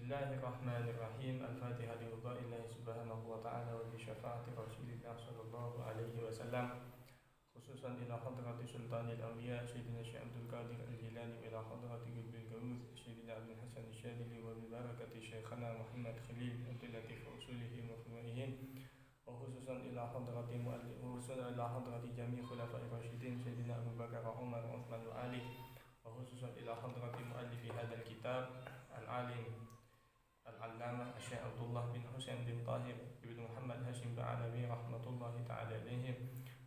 Bismillahirrahmanirrahim. Al-Fatihah lillahi subhanahu wa ta'ala wa bi syafaati Rasulillah sallallahu alaihi wasallam. Khususan ila hadrati sultanil awliya Sayyidina Syekh Abdul Qadir Al-Jilani wa ila hadrati Qutbil Gawuz Sayyidina Abdul Hasan Al-Syadili wa bi barakati Syekhana Muhammad Khalil Abdul Latif wa usulihi wa furu'ihim. Wa khususan ila hadrati mu'allif wa khususan ila hadrati jami' khulafai Rasyidin Sayyidina Abu Bakar wa Umar wa Uthman wa Ali. Wa khususan ila hadrati mu'allifi hadzal kitab al-alim Al-Allamah Syekh Abdullah bin Husain bin Tahir Ibnu Muhammad Hashim Ba'alawi rahmatullahi ta'ala alaihim.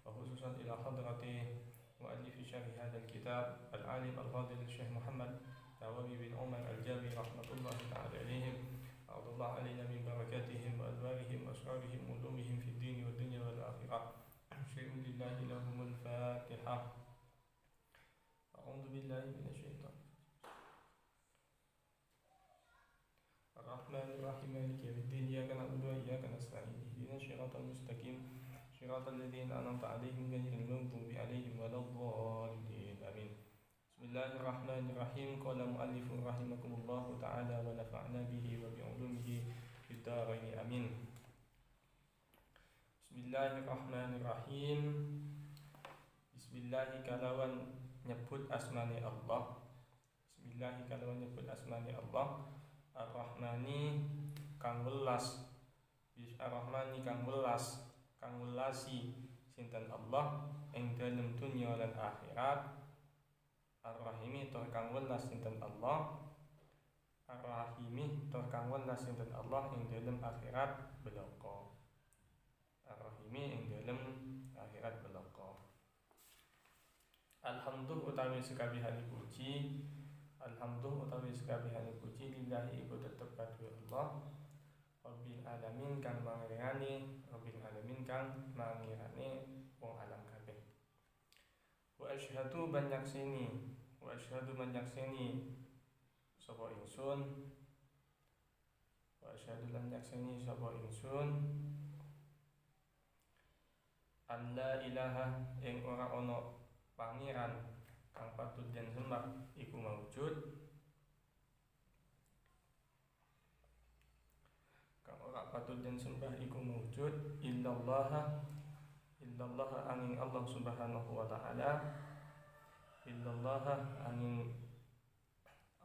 Wa khususan ila hadrati mu'allifi syarih hadzal kitab al-alim al-fadil Syekh Muhammad Nawawi bin Umar al-Jawi rahmatullahi ta'ala alaihim. A'udzullahi alaina min barakatihim wa adwarihim wa asrarihim wa ulumihim fid din wa dunya wal akhirah. Syai'un lillahi lahumul Fatihah. A'udzu billahi minasyaitonir Ar-Rahmanir Rahim Maliki yaumiddin. Iyyaka na'budu wa iyyaka nasta'in. Ihdinas siratal mustaqim. Siratal ladzina an'amta 'alaihim ghairil maghdubi 'alaihim waladdallin. Amin. Bismillahirrahmanirrahim. Qala mu'allifun rahimakumullahu ta'ala wa nafa'na bihi wa bi 'ulumihi fid dharain. Amin. Bismillahirrahmanirrahim. Bismillahi kalawan nyebut asmani Allah. Bismillahi kalawan nyebut asmani Allah. Ar-Rahmani kang welas, Ar-Rahmani kang welas, kang welasi sinten Allah ing dalem dunya lan akhirat. Ar-Rahimi tur kang welas sinten Allah, Ar-Rahimi tur kang welas sinten Allah ing dalem akhirat belaka. Ar-Rahimi ing dalem akhirat belaka. Alhamdulillah utawi sekabehane puji, alhamdulillah utawi sekabehane puji lillahi iku tetep kadue Allah Rabbil alamin kang mangirani, Rabbil alamin kang mangirani wong alam kabeh. Wa asyhadu banyakseni, wa asyhadu banyakseni sapa ingsun, wa asyhadu lan nyakseni sapa ingsun an la ilaha ing ora ana pangeran kang patut den sembah iku maujud, kang ora patut den sembah iku maujud illallah angin Allah subhanahu wa ta'ala, illallah angin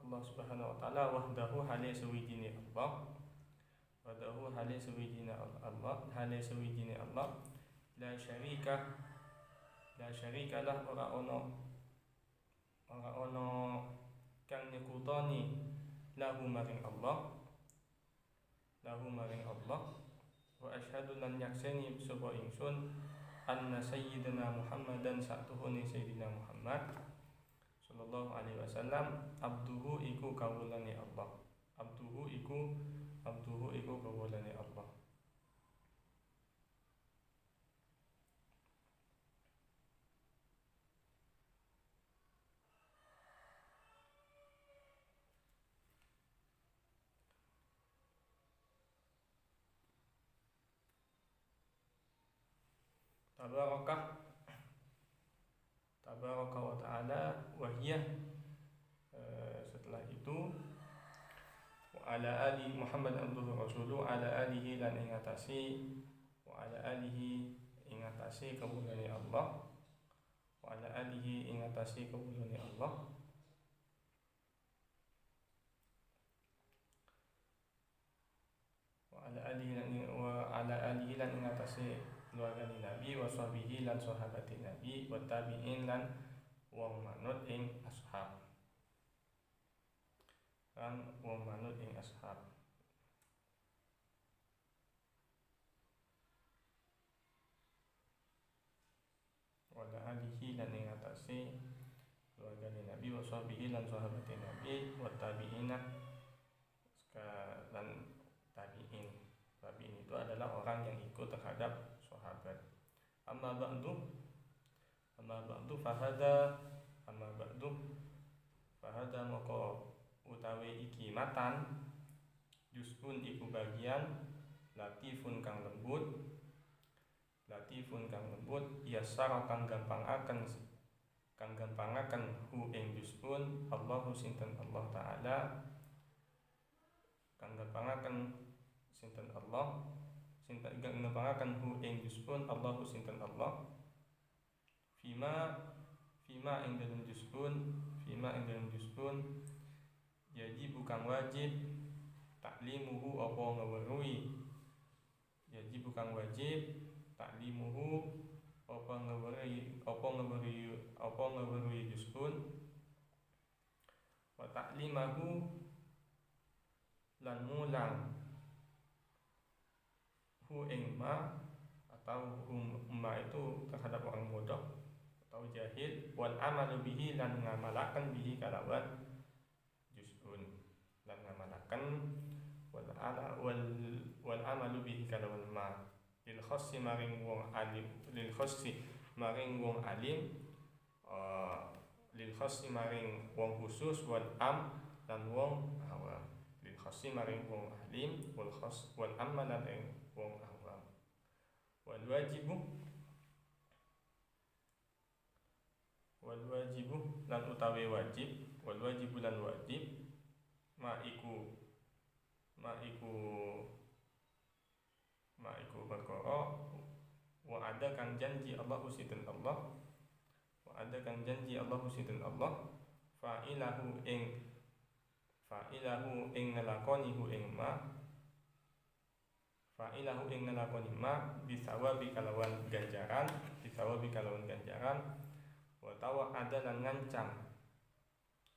Allah subhanahu wa ta'ala wahdahu hale sawijine Allah, wahdahu hale sawijine Allah, hale sawijine Allah, la syarika lah ora ono kang nyekutani lahu maring Allah, wa asyhadu lan nyakseni sapa ingsun anna sayyidina Muhammadan satuhune sayyidina Muhammad sallallahu alaihi wasallam abduhu iku kawulane Allah, abduhu iku kawulane Allah. Tabaraka wa ta'ala wahiyah. Setelah itu wa ala ali Muhammad abduhu rasuluh ala alihi lan ingatasi, wa ala alihi ingatasi kawulane Allah, wa ala alihi ingatasi kawulane Allah, wa ala alihi lan ingatasi keluargane Nabi, wa sahbihi lan sahabate Nabi, wa tabi'in lan wong manut ing ashab, lan wong manut ing ashab. Wa ala alihi lan ingatasi keluargane Nabi, wa sahbihi lan sahabate Nabi, wa tabi'in lan tabi'in. Tabi'in itu adalah orang yang ikut terhadap sahabat. Amma ba'du fahada maka utawi iki matan juz'un iku bagian latifun kang lembut yasara kang gampangaken hu ing juz'un Allahu sinten Allah taala kang nepangaken sinten Allah, sinten ingkang nepangaken hu ing juz'un Allahu sinten Allah, fima ing dalem juz'un yaji bukan wajib taklimuhu apa ngeweruhi, yaji bukan wajib taklimuhu apa ngeweruhi juz'un, wa taklimahu lan mulang hu ing ma, atau ma itu terhadap orang bodoh atau jahil, wal amalu bihi lan ngamalaken bihi kalawan juz'un, lan ngamalaken wal amalu bihi kalawan ma, lil khossi maring wong alim, lil khossi maring wong wong khusus, wal lan wong awam, lil khossi maring wong alim, wal amma lan wong awam. Wal wajibu lan utawi wajib, wal wajibu lan wajib, ma iku perkara wa ada kang janji Allahu sinten Allah, fa'ilahu ing ngelakoni hu ing ma, bisawabi kalawan ganjaran, wa tawa'ada lan ngancam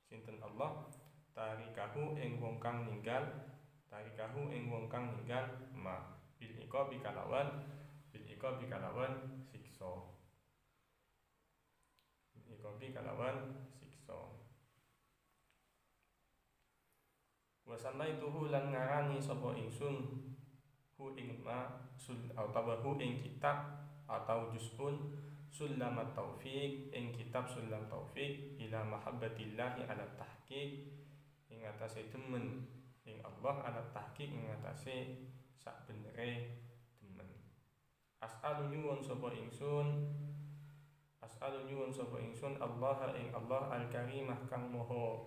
sinten Allah tarikahu ing wong kang ninggal ma, bil iqabi kalawan siksa, wa samaituhu lan ngarani sapa ingsun hu ing ma hu ing kitab atau juz'un sulamat taufiq, ing kitab sulam taufiq ila mahabbatillahi ala tahqiq, ing atase demen ing Allah, ala tahqiq ing atase sak benere demen. As'alu nyuwun sapa ingsun Allah ing Allah al-karimah kang maha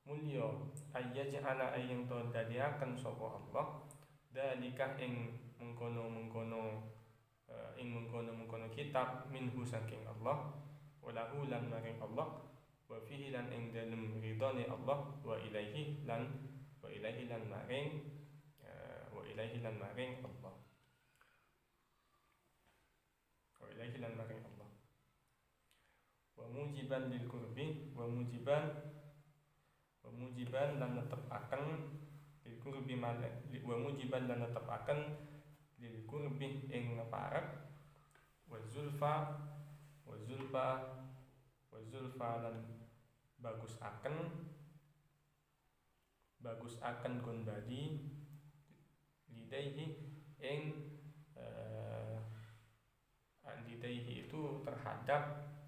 mulya, ayyaj'ala ayang to dadiaken sapa Allah dalika ing mengkono kitab minhu saking Allah, walahu lan maring Allah, wa fihi lan ing dalem ridane Allah, wa ilaihi lan maring Allah, wa mujiban lil qurbi, wa mujiban lan netepaken lil qurbi lil qurbi ing parek, wa zulfa lan bagusaken kon badi lidaihi ing lidaihi itu terhadap,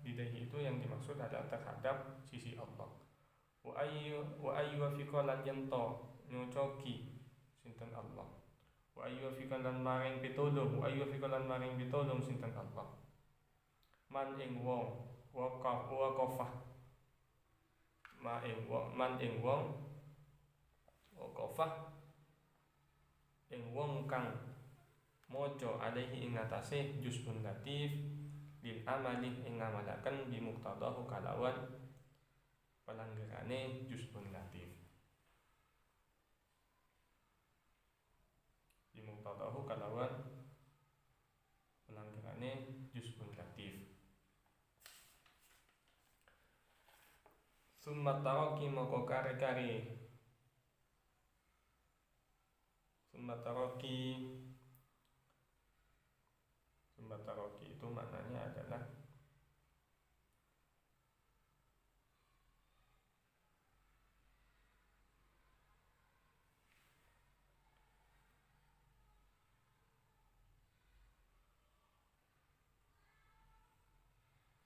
lidaihi itu yang dimaksud adalah terhadap sisi Allah. Wa ayyu fiqalan yanto nyocoki sinten Allah, wa ayyu fiqalan maring pitulung sinten Allah, man ing wong waqafah ing wong kang maca alaihi ing atase juz'un latif, lil amali ing ngamalaken bi muqtadahu kalawan pelanggarane juz'un latif, bi muqtadahu kalawan pelanggarane juz'un latif. Summa taraki moko kare-kare, summa taraki itu maknanya adalah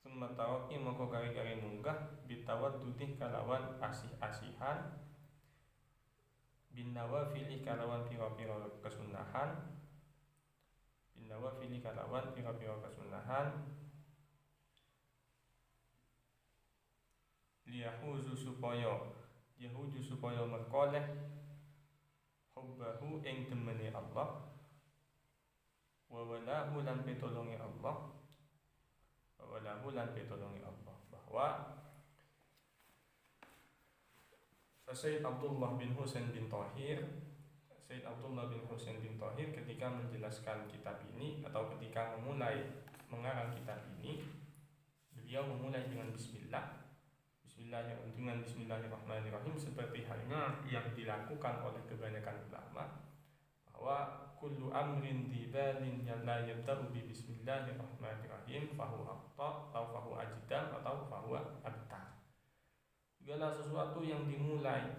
summa taraki moko kare-kare munggah bitawaddudi kalawan asih-asihan, bin nawafili kalawan pira-pira kesunahan, liyahuzu supaya merkoleh Allah, wa walahu lan pitulungi Allah, wa walahu lan pitulungi Allah, bahwa Sayyid Abdullah bin Husain bin Thahir ketika menjelaskan kitab ini atau ketika memulai mengarang kitab ini, beliau memulai dengan Bismillahirrahmanirrahim, seperti halnya yang dilakukan oleh kebanyakan ulama, bahwa kullu amrin dibalin yang la yabda'u bi bismillahirrahmanirrahim fahu aqta atau fahu ajdam atau fahu abtar. Segala sesuatu yang dimulai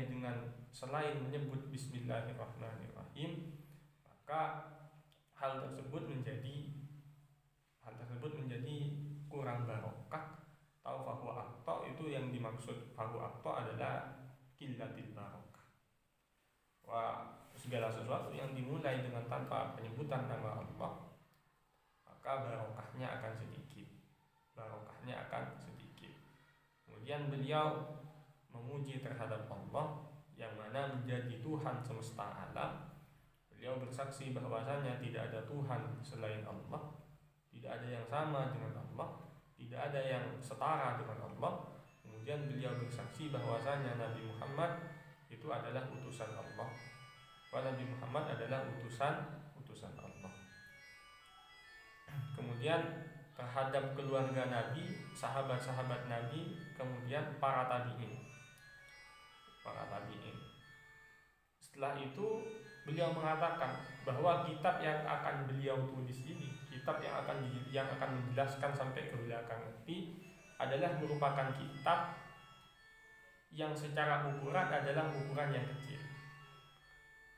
dengan selain menyebut bismillahirrahmanirrahim, maka hal tersebut menjadi kurang barokah. Atau fahu aqta, itu yang dimaksud fahu aqta adalah qillatil barokah. Segala sesuatu yang dimulai dengan tanpa penyebutan nama Allah, maka barokahnya akan sedikit. Kemudian beliau memuji terhadap Allah yang mana menjadi Tuhan semesta alam. Beliau bersaksi bahwasanya tidak ada Tuhan selain Allah, tidak ada yang sama dengan Allah, tidak ada yang setara dengan Allah. Kemudian beliau bersaksi bahwasanya Nabi Muhammad itu adalah utusan Allah. Nabi Muhammad adalah utusan Allah. Kemudian terhadap keluarga Nabi, sahabat-sahabat Nabi, kemudian para tabi'in. Setelah itu beliau mengatakan bahwa kitab yang akan beliau tulis ini, kitab yang akan menjelaskan sampai ke belakang nanti, adalah merupakan kitab yang secara ukuran adalah ukuran yang kecil,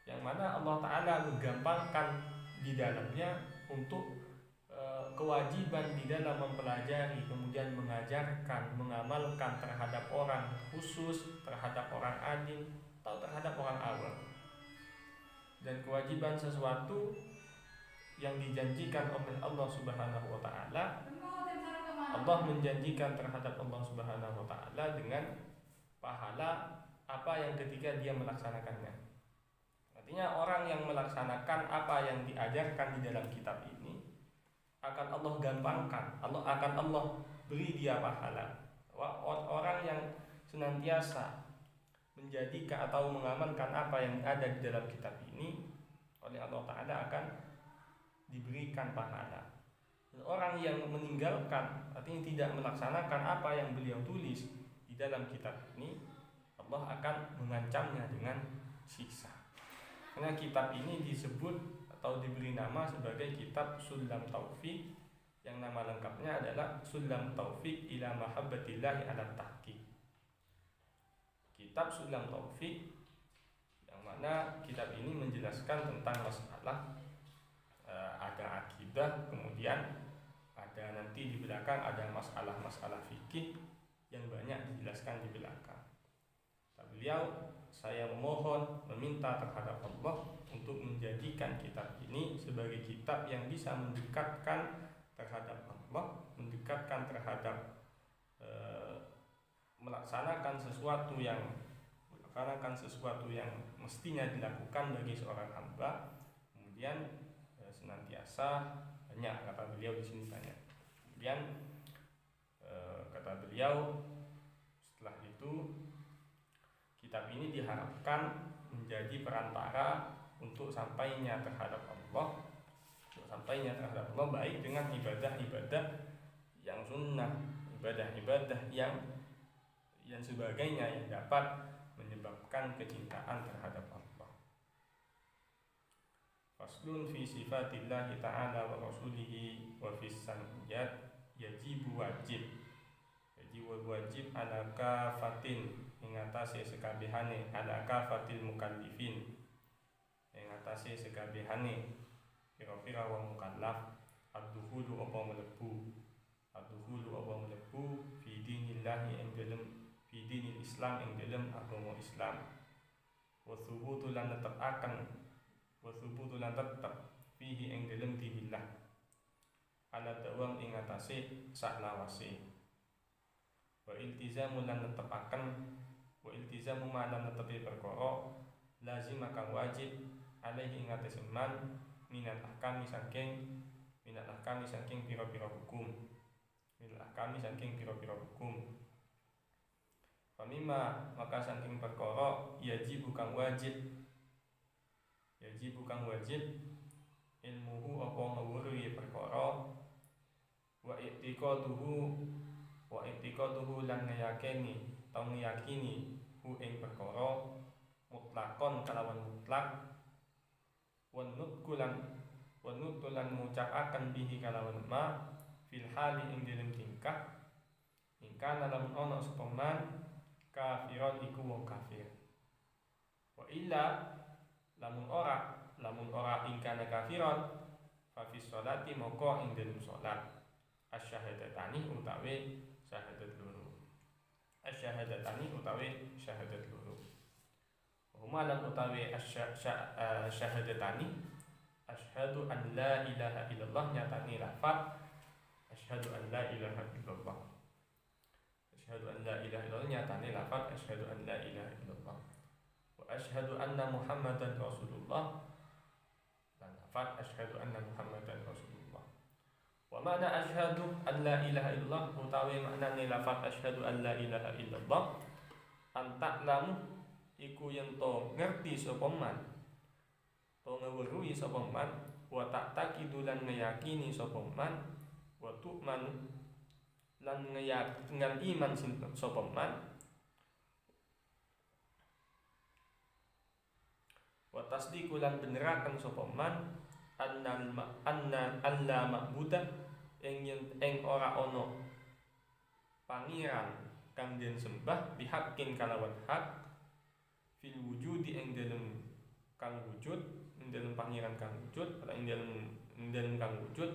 yang mana Allah Ta'ala menggampangkan di dalamnya untuk kewajiban di dalam mempelajari, kemudian mengajarkan, mengamalkan terhadap orang khusus, terhadap orang alim, atau terhadap orang awam. Dan kewajiban sesuatu yang dijanjikan oleh Allah Subhanahu wa Ta'ala, Allah menjanjikan terhadap Allah Subhanahu wa Ta'ala dengan pahala apa yang ketika dia melaksanakannya. Artinya orang yang melaksanakan apa yang diajarkan di dalam kitab ini akan Allah gampangkan, akan Allah beri dia pahala. Orang yang senantiasa menjadikan atau mengamalkan apa yang ada di dalam kitab ini, oleh Allah Ta'ala akan diberikan pahala. Dan orang yang meninggalkan, artinya tidak melaksanakan apa yang beliau tulis di dalam kitab ini, Allah akan mengancamnya dengan siksa. Karena kitab ini disebut atau diberi nama sebagai kitab Sulam Taufik, yang nama lengkapnya adalah Sulam Taufik ila mahabbatillahi ala tahqiq. Kitab Sulam Taufik, yang mana kitab ini menjelaskan tentang masalah ada akidah, kemudian ada nanti di belakang ada masalah-masalah fikih yang banyak dijelaskan di belakang. Beliau, saya memohon, meminta terhadap Allah untuk menjadikan kitab ini sebagai kitab yang bisa mendekatkan terhadap Allah, mendekatkan terhadap melaksanakan sesuatu yang mestinya dilakukan bagi seorang hamba. Kemudian senantiasa banyak, kata beliau di sini banyak. Kemudian kata beliau, setelah itu kitab ini diharapkan menjadi perantara untuk sampainya terhadap Allah, baik dengan ibadah-ibadah yang sunnah, ibadah-ibadah yang sebagainya yang dapat menyebabkan kecintaan terhadap Allah. Faslun fi sifatillahi ta'ala wa rasulihi wa fis saniyat yajibu wajib ala kafatin ingatasi sekabehane, ala kafatil mukallifin ingatasi sekabehane kira-kira wong mukallaf, ad-dukhulu apa mlebu fi dinillahi ing dalem fi dinil Islam ing dalem agama Islam, wa thubutu lan tetep fihi ing dalem dinillah, ala dawam ing atase saklawase, wa iltizamu lan netepaken, wa iltizamu ma lan netepi perkara lazim kang wajib alaihi ing atase man minal ahkami saking pira-pira hukum famima maka saking perkara yajibu kang wajib ilmuhu apa ngawuri perkara wa i'tiqaduhu lan ngeyakini hu ing perkara mutlakon kalawan mutlak wan nutlan ngucapaken bihi kalawan ma fil hali ing dalem tingkah ingkang lamun ana sapa man kafiron iku wong kafir wa illa lamun ora ingkana kafiron fa fi sholati moko ing dalem salat asyhadatani utawi syahadat loro huma lan utawi syahadatani asyhadu an la ilaha illallah nyatani lafaz asyhadu an la ilaha illallah nyatani lafaz asyhadu an la ilaha illallah wa asyhadu anna muhammadan rasulullah dan lafaz asyhadu anna muhammadan rasulullah wa makna asyhadu an la ilaha illallah utawi maknane lafaz asyhadu an la ilaha illallah anta'lamu iku yen to ngerti sapa man to ngweruhi sapa man wa ta'taqidu lan ngeyakini sapa man wa tu'man lan ngan iman sapa man wa tasdiqu lan beneraken sapa man anna alla ma'budah ing ora ana pangeran kang den sembah bihaqqin kalawan hak fil wujudi ing dalem kang wujud ing dalem pangeran kang wujud ing dalem kang wujud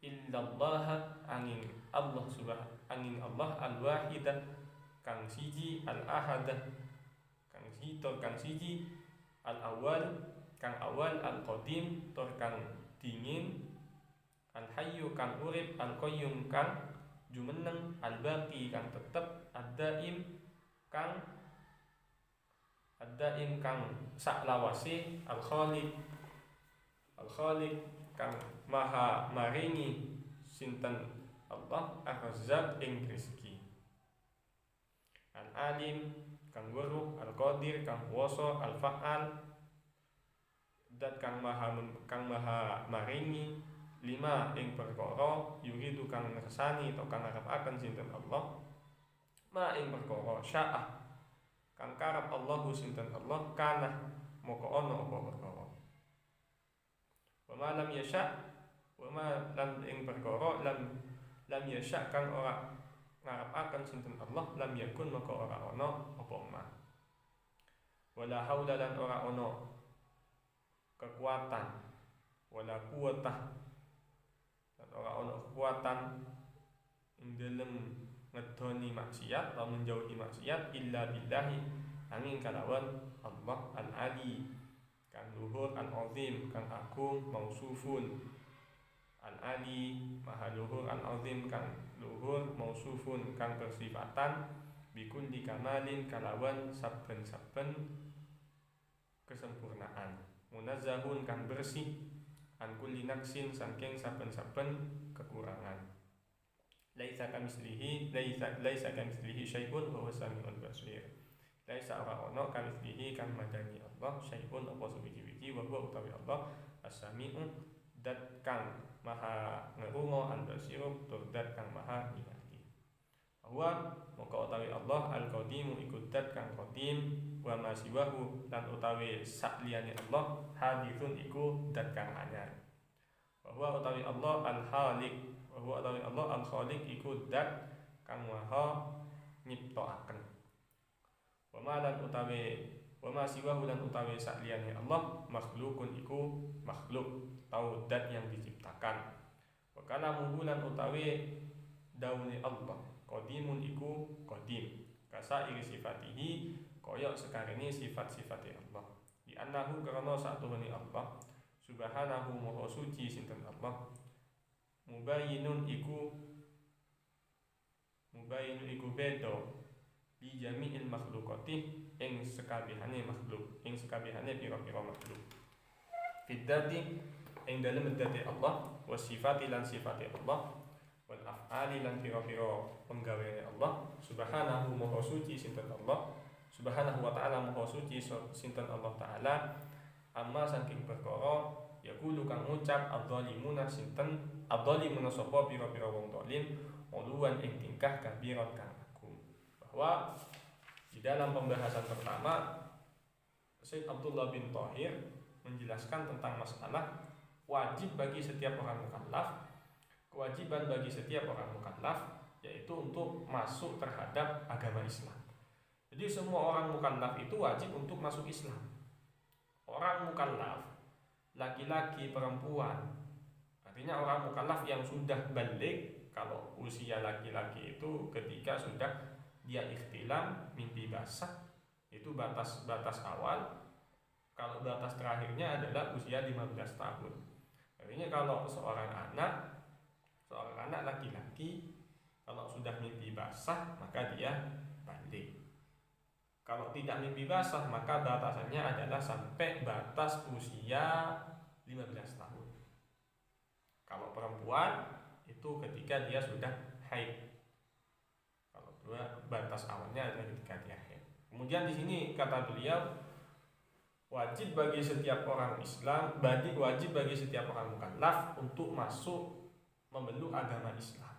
illallah angin Allah al-wahidah kang siji al-ahadah kang siji al-awwal kang awal al-qadim tur kang dingin al-hayyu kang urip al-qayyum kang jumeneng al-baqi kang tetep ad-daim kang saklawase al-khaliq kang maha maringi sinten Allah ar-razzaq ing rezeki al-alim kang weruh al-qadir kang kuwasa al-fa'al dat kang maha maringi lima ing perkara yuridu kang ngersani atau kang ngarepaken sinten Allah ma ing perkara sya'ah kang karep Allahu sinten Allah kana moko ana apa perkara wa ma lam yasha wa ma lam ing perkara lam yasha kang ora ngarepaken sinten Allah lam yakun moko ora ana apa ma wala haula lan ora ana kekuatan wala kuwatah lan ora ana kekuatan ing dalem ngedoni maksiat atau menjauhi maksiat illa billahi angin kalawan Allah al-ali kang luhur al-azim kang agung mausufun al-ali maha luhur al-azim kang luhur mausufun kang bersifatan bikulli kamalin kalawan saben-saben kesempurnaan munazzahun kang bersih an kulli naqsin saking saben-saben kekurangan laisa kamitslihi syai'un wa huwa samiul basir laisa ora ono kamitslihi kang madani Allah syai'un apa suwiji-wiji wa huwa utawi Allah as-sami'u dat kang maha ngerungo al-basiru tur dat kang maha ningali wa moko utawi Allah al-qadimu iku dat kang qadim wa masiwahu lan utawi sakliyane Allah hadithun iku dat kang anyar wa huwa utawi Allah al-khaliq wa huwa utawi Allah al-khaliq iku dat kang maha nyiptoaken wa ma siwahu lan utawi sakliyane Allah makhlukun iku makhluk tau dat yang diciptakan wa kalamuhu lan utawi daune Allah qadimun iku qadim kasairi sifatihi kaya sekarene sifat-sifate Allah di annahu karena satuhune Allah subhanahu maha suci sinten Allah mubayyinun iku beda li jami'il makhluqati ing sekabehane makhluk, ing sekabehane pira-pira makhluk. Fiddati ing dalem dzati Allah, wasifati lan sifati Allah, wal af'ali lan pira-pira penggaweane Allah. Subhanahu maha suci sinten Allah, subhanahu wa ta'ala maha suci sinten Allah taala, amma saking perkara yaqulu kang ngucap adzalimuna sinten adzalimuna sapa pira-pira wong zalim, uluwan ing tingkah kabiran kang agung. Bahwa di dalam pembahasan pertama Syekh Abdullah bin Thahir menjelaskan tentang masalah wajib bagi setiap orang mukallaf, kewajiban bagi setiap orang mukallaf yaitu untuk masuk terhadap agama Islam. Jadi semua orang mukallaf itu wajib untuk masuk Islam. Orang mukallaf, laki-laki, perempuan, artinya orang mukallaf yang sudah balik. Kalau usia laki-laki itu ketika sudah dia ikhtilam, mimpi basah, itu batas awal. Kalau batas terakhirnya adalah usia 15 tahun. Artinya kalau seorang anak laki-laki kalau sudah mimpi basah maka dia balik. Kalau tidak mimpi basah maka batasannya adalah sampai batas usia 15 tahun. Kalau perempuan itu ketika dia sudah haid. Kalau batas awalnya adalah ketika dia haid. Kemudian di sini kata beliau, wajib bagi setiap orang Islam, wajib bagi setiap orang mukallaf untuk masuk memeluk agama Islam.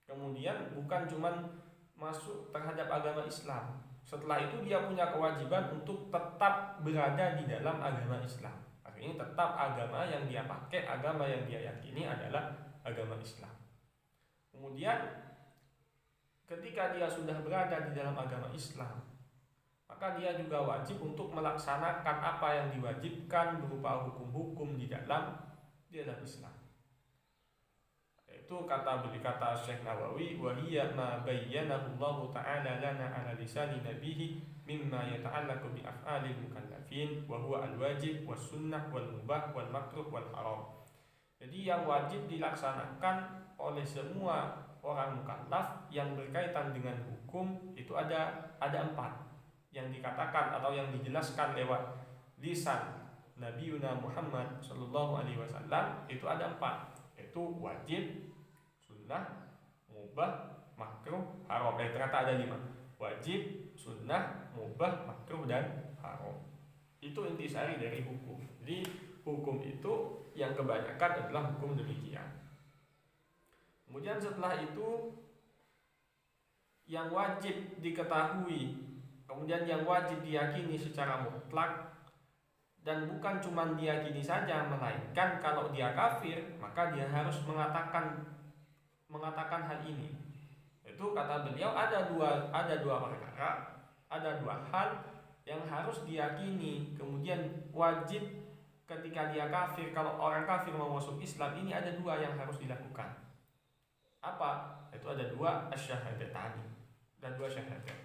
Kemudian bukan cuman masuk terhadap agama Islam, setelah itu dia punya kewajiban untuk tetap berada di dalam agama Islam. Artinya tetap agama yang dia pakai, agama yang dia yakini adalah agama Islam. Kemudian ketika dia sudah berada di dalam agama Islam, maka dia juga wajib untuk melaksanakan apa yang diwajibkan berupa hukum-hukum di dalam Islam. Itu kata Syekh Nawawi, wa hiya ma bayyanahu Allah ta'ala lana ala lisani nabihi mimma yata'allaqu bi af'alil mukallafin wa huwa al-wajib was sunnah wal mubah wal makruh wal haram. Jadi yang wajib dilaksanakan oleh semua orang mukallaf yang berkaitan dengan hukum itu ada 4 yang dikatakan atau yang dijelaskan lewat lisan Nabiuna Muhammad sallallahu alaihi wasallam. Itu ada 4, yaitu wajib, sunnah, mubah, makruh, haram. Ternyata ada 5. Wajib, sunnah, mubah, makruh, dan haram. Itu intisari dari hukum. Jadi hukum itu yang kebanyakan adalah hukum demikian. Kemudian setelah itu yang wajib diketahui, kemudian yang wajib diyakini secara mutlak, dan bukan cuma diyakini saja, melainkan kalau dia kafir maka dia harus mengatakan hal ini. Itu kata beliau ada dua perkara, ada 2 hal yang harus diyakini, kemudian wajib ketika dia kafir. Kalau orang kafir mau masuk Islam, ini ada 2 yang harus dilakukan. Apa? Itu ada 2 asyhadatani, ada 2 syahadat.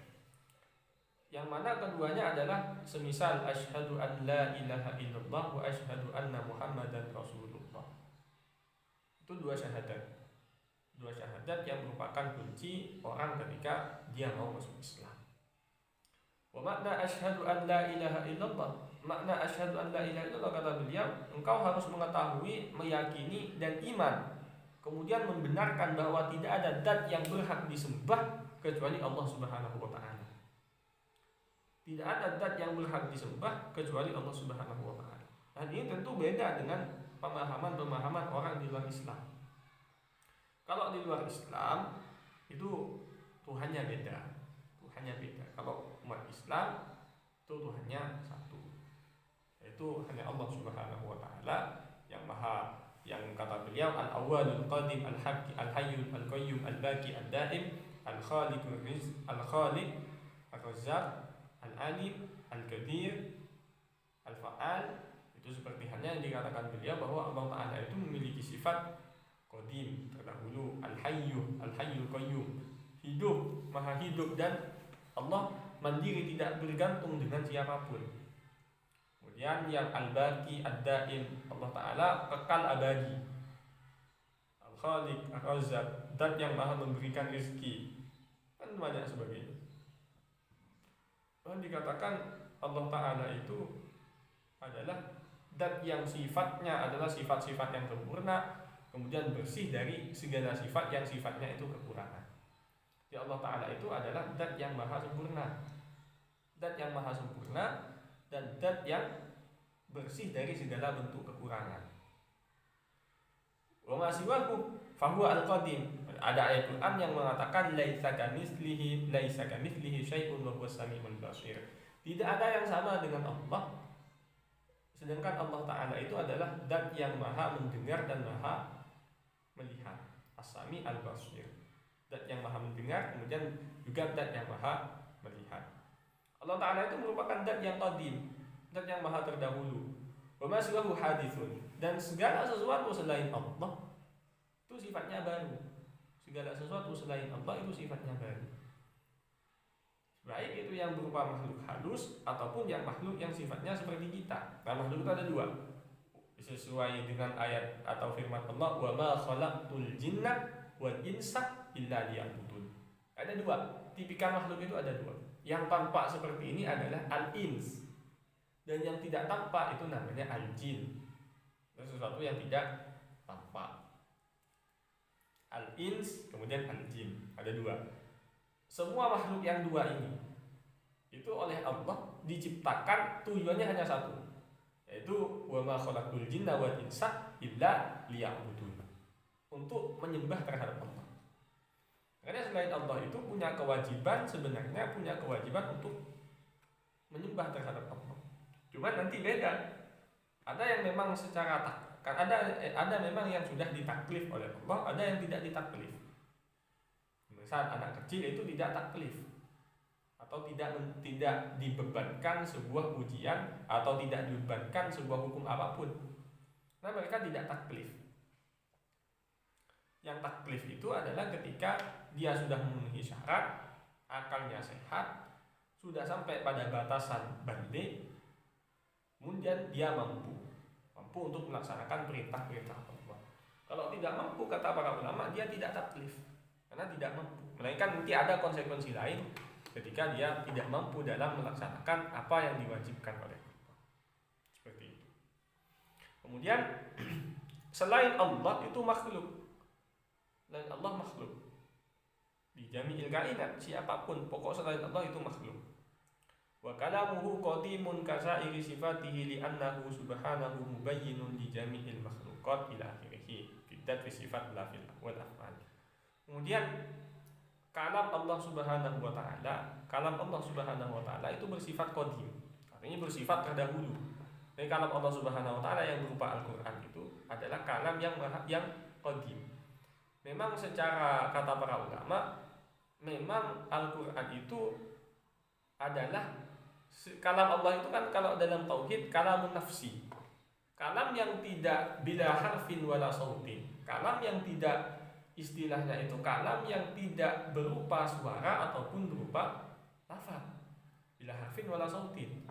Yang mana keduanya adalah semisal asyhadu an la ilaha illallah wa asyhadu anna muhammadan rasulullah. Itu 2 syahadat. 2 syahadat yang merupakan kunci orang ketika dia mau masuk Islam. Wa makna asyhadu an la ilaha illallah, makna asyhadu an la ilaha illallah kata beliau, engkau harus mengetahui, meyakini dan iman, kemudian membenarkan bahwa tidak ada zat yang berhak disembah kecuali Allah Subhanahu wa taala. Tidak ada zat yang berhak disembah kecuali Allah Subhanahu wa taala. Dan ini tentu beda dengan pemahaman orang di luar Islam. Kalau di luar Islam itu Tuhannya beda. Kalau umat Islam itu Tuhannya satu, yaitu hanya Allah Subhanahu wa taala yang kata beliau al-awwalul qadim al-haqqi al-hayyul al-qayyum al-baqi ad-daim al-khaliqur rizq al-khaliq ar-razzaq al-alim, al-qadir, al-fa'al. Itu seperti halnya yang dikatakan beliau bahwa Allah Ta'ala itu memiliki sifat qadim, terdahulu, al-hayyul qayyum, hidup, maha hidup, dan Allah mandiri, tidak bergantung dengan siapapun. Kemudian yang al-baqi ad-daim, Allah Ta'ala kekal abadi, al-khaliq, ar-razzaq, zat yang maha memberikan rezeki, dan banyak sebagainya. dikatakan Allah Ta'ala itu adalah zat yang sifatnya adalah sifat-sifat yang sempurna, kemudian bersih dari segala sifat yang sifatnya itu kekurangan. Jadi Allah Ta'ala itu adalah zat yang maha sempurna, zat yang maha sempurna dan zat yang bersih dari segala bentuk kekurangan. Wa ma siwahu fahuwa al-qadim. Ada ayat Quran yang mengatakan laisa kamitslihi syai'un wa huwas samiul basir. Tidak ada yang sama dengan Allah. Sedangkan Allah Ta'ala itu adalah zat yang maha mendengar dan maha melihat. As-Sami al-Basir. Zat yang maha mendengar, kemudian juga zat yang maha melihat. Allah Ta'ala itu merupakan zat yang qadim, zat yang maha terdahulu. Wa ma siwahu hadithun. Dan segala sesuatu selain Allah itu sifatnya baru. Segala sesuatu selain Allah itu sifatnya baru. Baik itu yang berupa makhluk halus ataupun yang makhluk yang sifatnya seperti kita. Nah, makhluk itu ada dua. Sesuai dengan ayat atau firman Allah, wa ma khalaqtul jinna wal insa illa liya'budun. Ada dua. Tipikal makhluk itu ada dua. Yang tampak seperti ini adalah al-ins. Dan yang tidak tampak itu namanya al-jin. Sesuatu yang tidak tampak. Al-ins kemudian al-jin. Ada dua. Semua makhluk yang dua ini itu oleh Allah diciptakan tujuannya hanya satu, yaitu wa ma khalaqtul jinna wal insa illa liya'budun, untuk menyembah terhadap Allah. Karena selain Allah itu punya kewajiban untuk menyembah terhadap Allah. Cuma nanti beda. Ada yang memang secara ada memang yang sudah ditaklif oleh Allah, ada yang tidak ditaklif. Misal anak kecil itu tidak taklif atau tidak dibebankan sebuah ujian atau tidak dibebankan sebuah hukum apapun. Nah, mereka tidak taklif. Yang taklif itu adalah ketika dia sudah memenuhi syarat, akalnya sehat, sudah sampai pada batasan baligh, kemudian dia mampu untuk melaksanakan perintah-perintah Allah. Kalau tidak mampu, kata para ulama, dia tidak taklif karena tidak mampu. Melainkan nanti ada konsekuensi lain ketika dia tidak mampu dalam melaksanakan apa yang diwajibkan oleh Allah. Seperti itu. Kemudian selain Allah itu makhluk. Selain Allah makhluk. Di jami'il kainat, siapapun pokok selain Allah itu makhluk. Wa kalamuhu qadimun kasairi sifatihi li'annahu subhanahu mubayyinun li jami'il makhluqat ila akhirih. Tidak fi sifat wal af'al. Kemudian kalam Allah Subhanahu wa taala itu bersifat qadim. Artinya bersifat terdahulu. Jadi kalam Allah Subhanahu wa taala yang berupa Al-Qur'an itu adalah kalam yang qadim. Memang secara kata para ulama, memang Al-Qur'an itu adalah kalam Allah itu kan kalau dalam tauhid kalamun nafsi. Kalam yang tidak bila harfin wala sautin. Kalam yang tidak, istilahnya itu kalam yang tidak berupa suara ataupun berupa lafaz. Bila harfin wala sautin.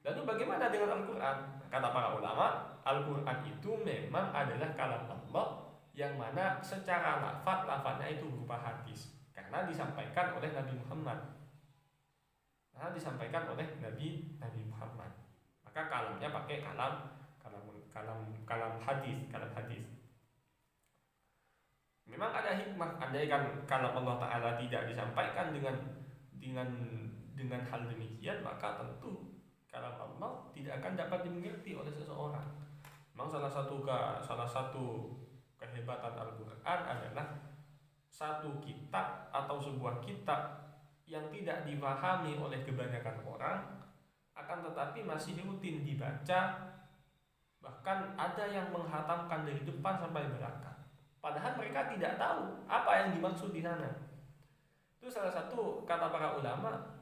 Lalu bagaimana dengan Al-Qur'an? Kata para ulama, Al-Qur'an itu memang adalah kalam Allah yang mana secara lafaznya itu berupa hadis. Karena disampaikan oleh Nabi Muhammad. Maka kalamnya pakai kalam hadis. Memang ada hikmah, andaikan kalam Allah Ta'ala tidak disampaikan dengan hal demikian, maka tentu kalam Allah tidak akan dapat dimengerti oleh seseorang. Memang salah satu kehebatan Al-Qur'an adalah satu kitab atau sebuah kitab yang tidak dipahami oleh kebanyakan orang, akan tetapi masih rutin dibaca, bahkan ada yang menghatamkan dari depan sampai belakang. Padahal mereka tidak tahu apa yang dimaksud di sana. Itu salah satu kata para ulama,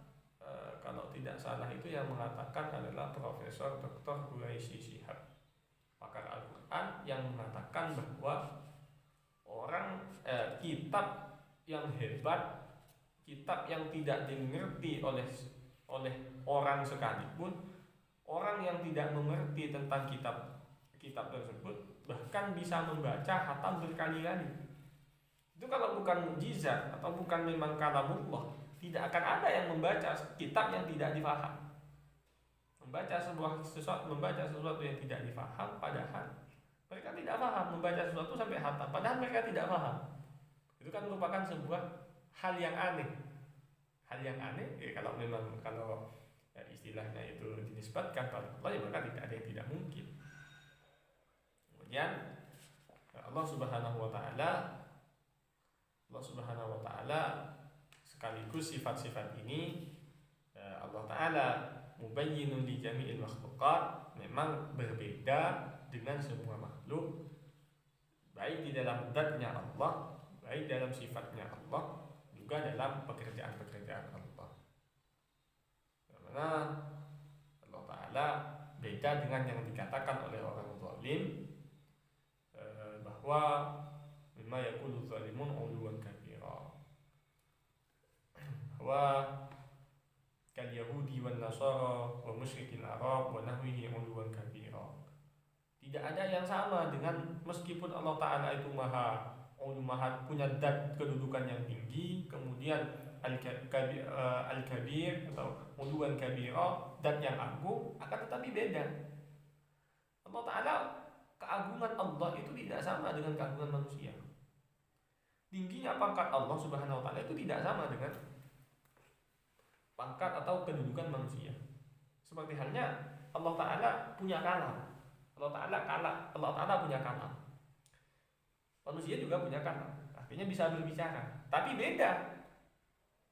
kalau tidak salah itu yang mengatakan adalah Profesor Dr. Quraisy Shihab, pakar Al-Qur'an, yang mengatakan bahwa kitab yang hebat, kitab yang tidak dimengerti oleh orang sekalipun, orang yang tidak mengerti tentang kitab tersebut bahkan bisa membaca hatam berkali-kali. Itu kalau bukan mukjizat atau bukan memang kalamullah, Tidak akan ada yang membaca kitab yang tidak difaham. Membaca sesuatu yang tidak difaham, padahal mereka tidak paham. Membaca sesuatu sampai hatam, padahal mereka tidak paham. Itu kan merupakan sebuah hal yang aneh. Hal yang aneh, kalau istilahnya itu dinisbatkan pada Allah, ya maka tidak ada yang tidak mungkin. Kemudian Allah Subhanahu wa taala sekaligus sifat-sifat ini Allah taala mubayyinun li jami'il makhluqat, memang berbeda dengan semua makhluk, baik di dalam dzatnya Allah, baik dalam sifatnya Allah, juga dalam pekerjaan-pekerjaan Allah. Karena Allah taala beda dengan yang dikatakan oleh orang zalim, bahwa mimma yaqulu zalimun 'uluwan kabira, bahwa kal yahudi wan nasara wa musyrikil arab wa nahwihi 'uluwan kabira. Tidak ada yang sama dengan, meskipun Allah taala itu maha punya zat kedudukan yang tinggi, kemudian al-kabir atau 'uluwan kabira, zat yang agung, akan tetapi beda. Allah taala, keagungan Allah itu tidak sama dengan keagungan manusia. Tingginya pangkat Allah Subhanahu wa taala itu tidak sama dengan pangkat atau kedudukan manusia. Seperti halnya Allah taala punya kalam. Allah taala punya kalam. Manusia juga punya kalam. Artinya bisa berbicara. Tapi beda.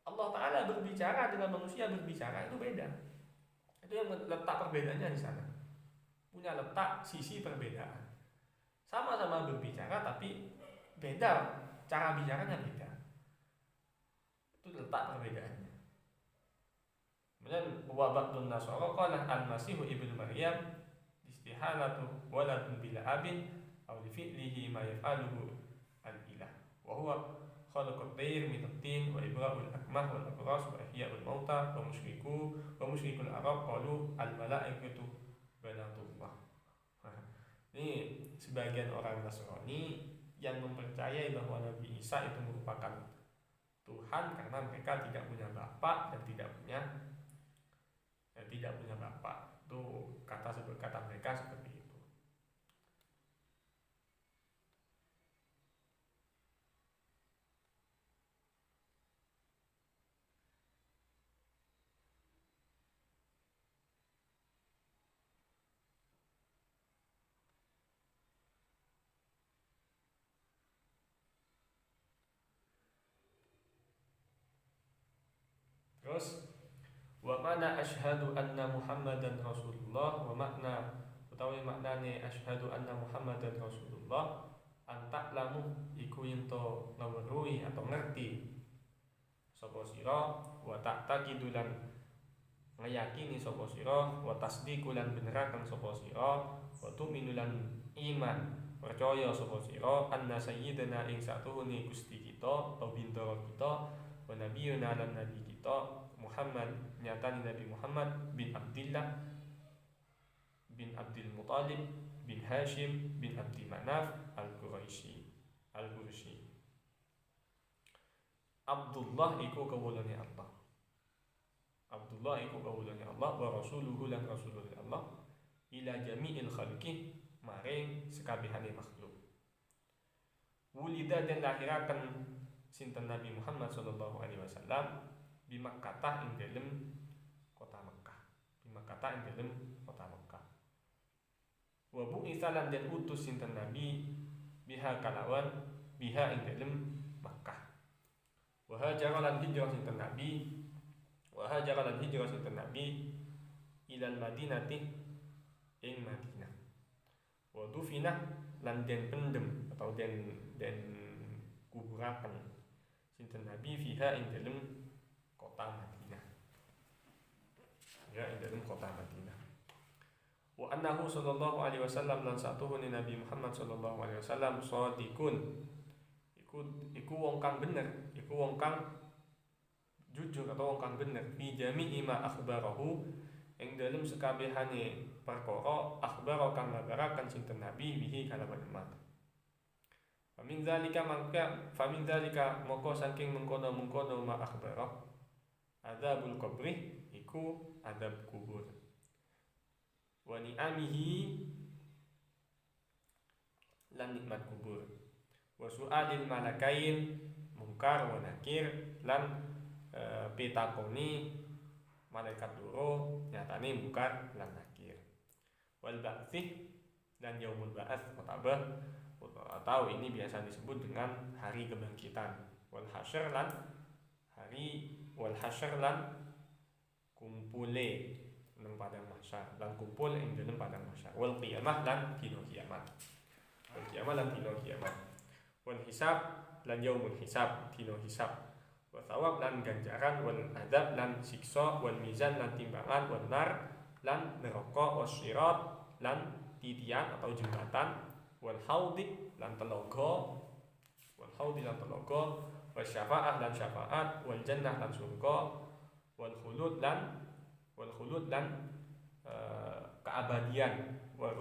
Allah taala berbicara dengan manusia berbicara itu beda. Itu yang letak perbedaannya di sana. Punya letak sisi perbedaan. Sama-sama berbicara tapi beda, cara bicaranya beda. Itu letak perbedaannya. Kemudian wa ba'dun nasara qala al-masih ibnu maryam istihalatu waladun bila abin aw li fi'lihi ma yaf'aluhu al-ilah wa huwa khalaqut tayr min at-tin wa ibra'ul akmah wal abras wa ihya'ul mauta wa musyrikul arab qalu al-malaikatu banatullah. Ini sebagian orang Nasrani yang mempercayai bahwa Nabi Isa itu merupakan Tuhan karena mereka tidak punya bapak dan tidak punya bapak. Itu kata mereka seperti itu. Terus wa mana asyhadu anna Muhammadan Rasulullah, wa makna utawi maknane asyhadu anna Muhammadan Rasulullah, antaklamu iku ento ngweruhi atau ngerti sapa sira, wa ta'taqidu lan ngeyakini sapa sira, wa tasdiqu lan beneraken sapa sira, wa tu'minu lan iman percaya sapa sira, anna sayyidina ing satuhune Gusti kita atau bintara kita, wa nabiyuna lan nabi kita Muhammad, nyatani Nabi Muhammad bin Abdillah bin Abdul Muttalib bin Hashim bin Abdi Manaf al-Quraisy. Abdullah iku kawulane Allah. Abdullah iku kawulane Allah, wa rasuluhu lan rasulullah Allah, ila jami'il khalqi maring sekabehane makhluk. Wulida dan lahiraken sinten Nabi Muhammad sallallahu alaihi wasallam di Makkah ing dalem kota Mekah. Di Makkah ing dalem kota Mekah. Wa bu'itsa lan den utus sinten Nabi biha kalawan biha ing dalem Mekah. Wa hajara lan hijrah sinten Nabi ilal Madinati ing Madinah. Wa dufina lan den pendem atau den kuburaken sinten Nabi fiha ing dalem kota Madinah. Ya, ing dalem kota Madinah. Wa annahu sallallahu alaihi wasallam lan satuhune Nabi Muhammad sallallahu alaihi wasallam shadiqun. Iku wong kang bener, iku wong kang jujur atau wong kang bener fi jami'i ma akhbarahu ing dalem sekabehane perkara akhbara kang ngabaraken sinten Nabi bihi kalawan emat. Famin zalika moko saking mengkono ma akhbara Adzabul qabri iku adzab kubur. Wa ni'amihi lan nikmat kubur. Wa su'alil malakain mungkar wa nakir lan pitakoni malaikat loro nyatane mungkar lan nakir. Wal ba'tsih dan yaumul ba'ats atau ini biasa disebut dengan hari kebangkitan. Wal hasyr lan kumpule nang padang mahsyar lan kumpul ing dalem padang mahsyar. Wal qiyamah lan dina kiamat. Wal qiyamah lan dina kiamat. Wal hisab lan yaumul hisab dina hisab. Wa thawab lan ganjaran. Wal azab lan siksa. Wal mizan lan timbangan. Wal nar lan neraka. Wasyirat lan titian atau jembatan. Wal haudi lan telaga. Wal syafaat lan syafaat. Wal jannah lan surga. Wal khulud lan keabadian. Wa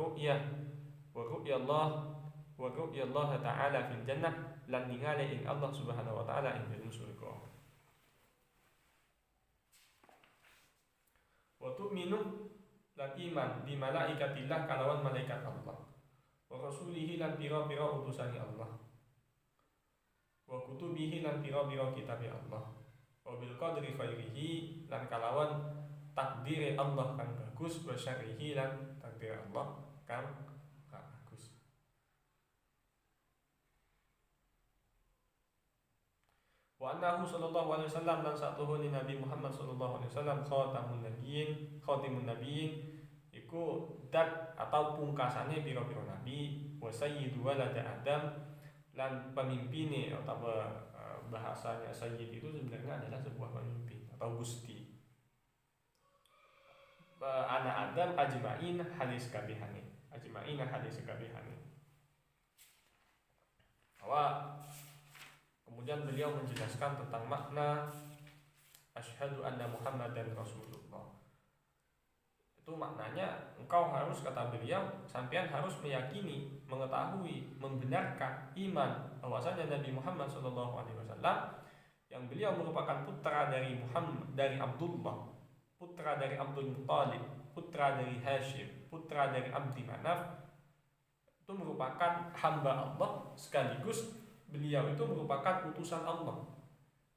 ru'yallah ta'ala fil jannah lan ningali ing Allah Subhanahu wa taala ing dalem surga. Wa tu'minu lan iman bi malaikatillah kalawan malaikat Allah. Wa rasulihi lan pira-pira utusane Allah. Wa kutubihi lan pira-pira kitabe Allah. Wa bil qadri khairihi lan kalawan takdire Allah kang bagus. Wa syarrihi lan takdir Allah kang bagus. Wa annahu sallallahu alaihi wasallam lan satuhune Nabi Muhammad sallallahu alaihi wasallam khatimun nabiyyin iku dat atau pungkasane pira-pira nabi. Wa sayyidu walad Adam lan pemimpine atau bahasanya sayyid itu sebenarnya adalah sebuah pemimpin atau gusti. Ana Adam ajma'in hadis kabehane. Kemudian beliau menjelaskan tentang makna asyhadu anna Muhammadan Rasulullah. Itu maknanya engkau harus, kata beliau, sampean harus meyakini, mengetahui, membenarkan iman bahwasanya Nabi Muhammad SAW yang beliau merupakan putra dari Abdullah, putra dari Abdul Muttalib, putra dari Hashim, putra dari Abdi Manaf, itu merupakan hamba Allah sekaligus beliau itu merupakan utusan Allah.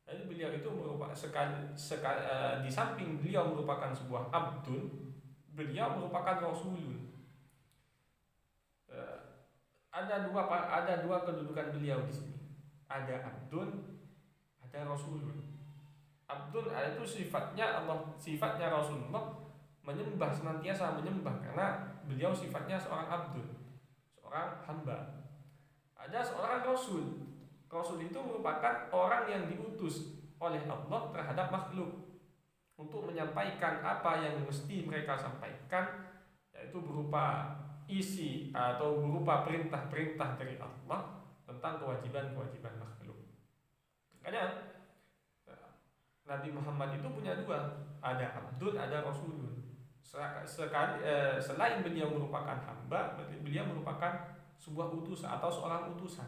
Jadi beliau itu merupakan di samping beliau merupakan sebuah abdun, beliau merupakan rasulun. Ada dua kedudukan beliau di sini. Ada abdun, ada rasulun. Abdun itu sifatnya Allah, sifatnya Rasulullah menyembah, senantiasa menyembah karena beliau sifatnya seorang abdun, seorang hamba. Ada seorang rasul. Rasul itu merupakan orang yang diutus oleh Allah terhadap makhluk untuk menyampaikan apa yang mesti mereka sampaikan, yaitu berupa isi atau berupa perintah-perintah dari Allah tentang kewajiban-kewajiban makhluk. Makanya Nabi Muhammad itu punya dua, ada abdun, ada rasulun. Selain beliau merupakan hamba, beliau merupakan sebuah utusan atau seorang utusan,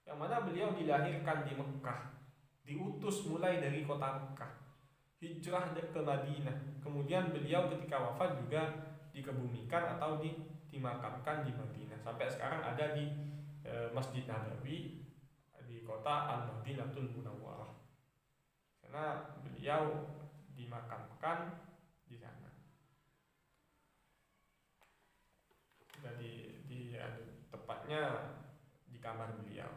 yang mana beliau dilahirkan di Mekah, diutus mulai dari kota Mekah, hijrah ke Madinah, kemudian beliau ketika wafat juga dikebumikan atau dimakamkan di Madinah. Sampai sekarang ada di Masjid Nabawi di kota Al-Madinatul Munawwarah, karena beliau dimakamkan di sana. Jadi tepatnya di kamar beliau.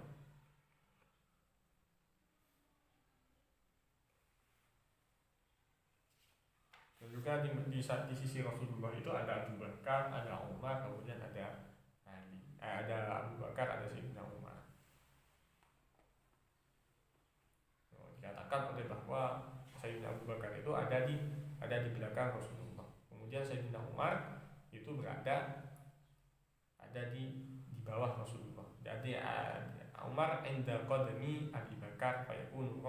Dan juga di sisi Rasulullah itu ada Abu Bakar, ada Umar, kemudian ada Ali. Ada Abu Bakar, ada Sayyidina Umar. Dikatakan oleh bahwa Sayyidina Abu Bakar itu ada di belakang Rasulullah. Kemudian Sayyidina Umar itu berada di bawah Rasulullah. Jadi Umar inda qadami Abi Bakar fayakun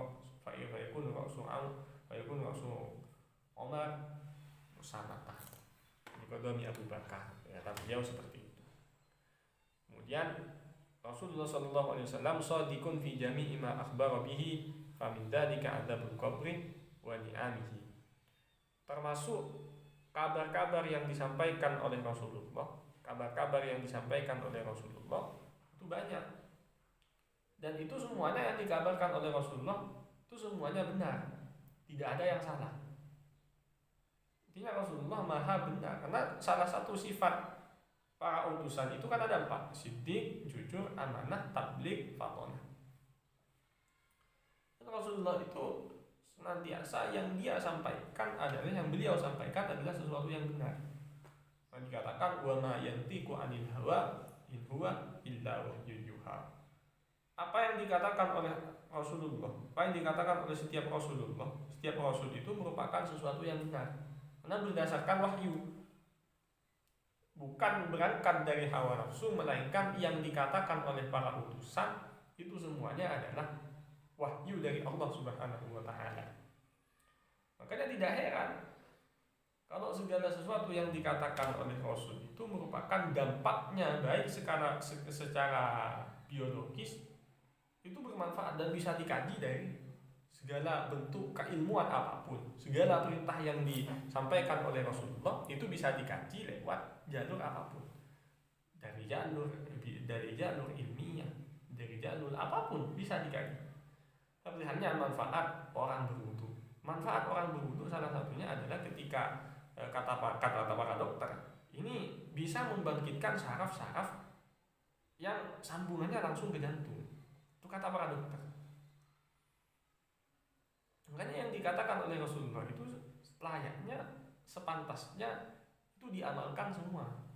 rasul Umar bersama di qadami Abu Bakar. Ya, beliau seperti itu. Kemudian Rasulullah sallallahu alaihi wasallam shadiqun fi jami'i ma akhbara bihi fa min dzalika adzabul qabri wa ni'amihi. Termasuk kabar-kabar yang disampaikan oleh Rasulullah, kabar-kabar yang disampaikan oleh Rasulullah itu banyak. Dan itu semuanya yang dikabarkan oleh Rasulullah itu semuanya benar. Tidak ada yang salah. Intinya Rasulullah maha benar. Karena salah satu sifat para utusan itu kan ada 4: siddiq, jujur, amanah, tabligh, fatonah. Dan Rasulullah itu senantiasa yang dia sampaikan adalah, yang beliau sampaikan adalah sesuatu yang benar. Yang dikatakan wa ma yantiqu 'anil hawa in huwa illa wahyun yuha. Apa yang dikatakan oleh Rasulullah, apa yang dikatakan oleh setiap Rasulullah, setiap Rasul itu merupakan sesuatu yang benar karena berdasarkan wahyu, bukan berangkat dari hawa nafsu, melainkan yang dikatakan oleh para utusan itu semuanya adalah wahyu dari Allah Subhanahu wa Ta'ala. Makanya tidak heran kalau segala sesuatu yang dikatakan oleh Rasul itu merupakan dampaknya baik secara biologis itu bermanfaat dan bisa dikaji dari segala bentuk keilmuan apapun. Segala perintah yang disampaikan oleh Rasulullah itu bisa dikaji lewat jalur apapun, dari jalur ilmiah, dari jalur apapun bisa dikaji. Tapi hanya manfaat orang berwudu. Manfaat orang berwudu salah satunya adalah ketika kata para dokter ini bisa membangkitkan saraf-saraf yang sambungannya langsung ke jantung. Kata para dokter. Makanya yang dikatakan oleh Rasulullah itu layaknya, sepantasnya itu diamalkan semua.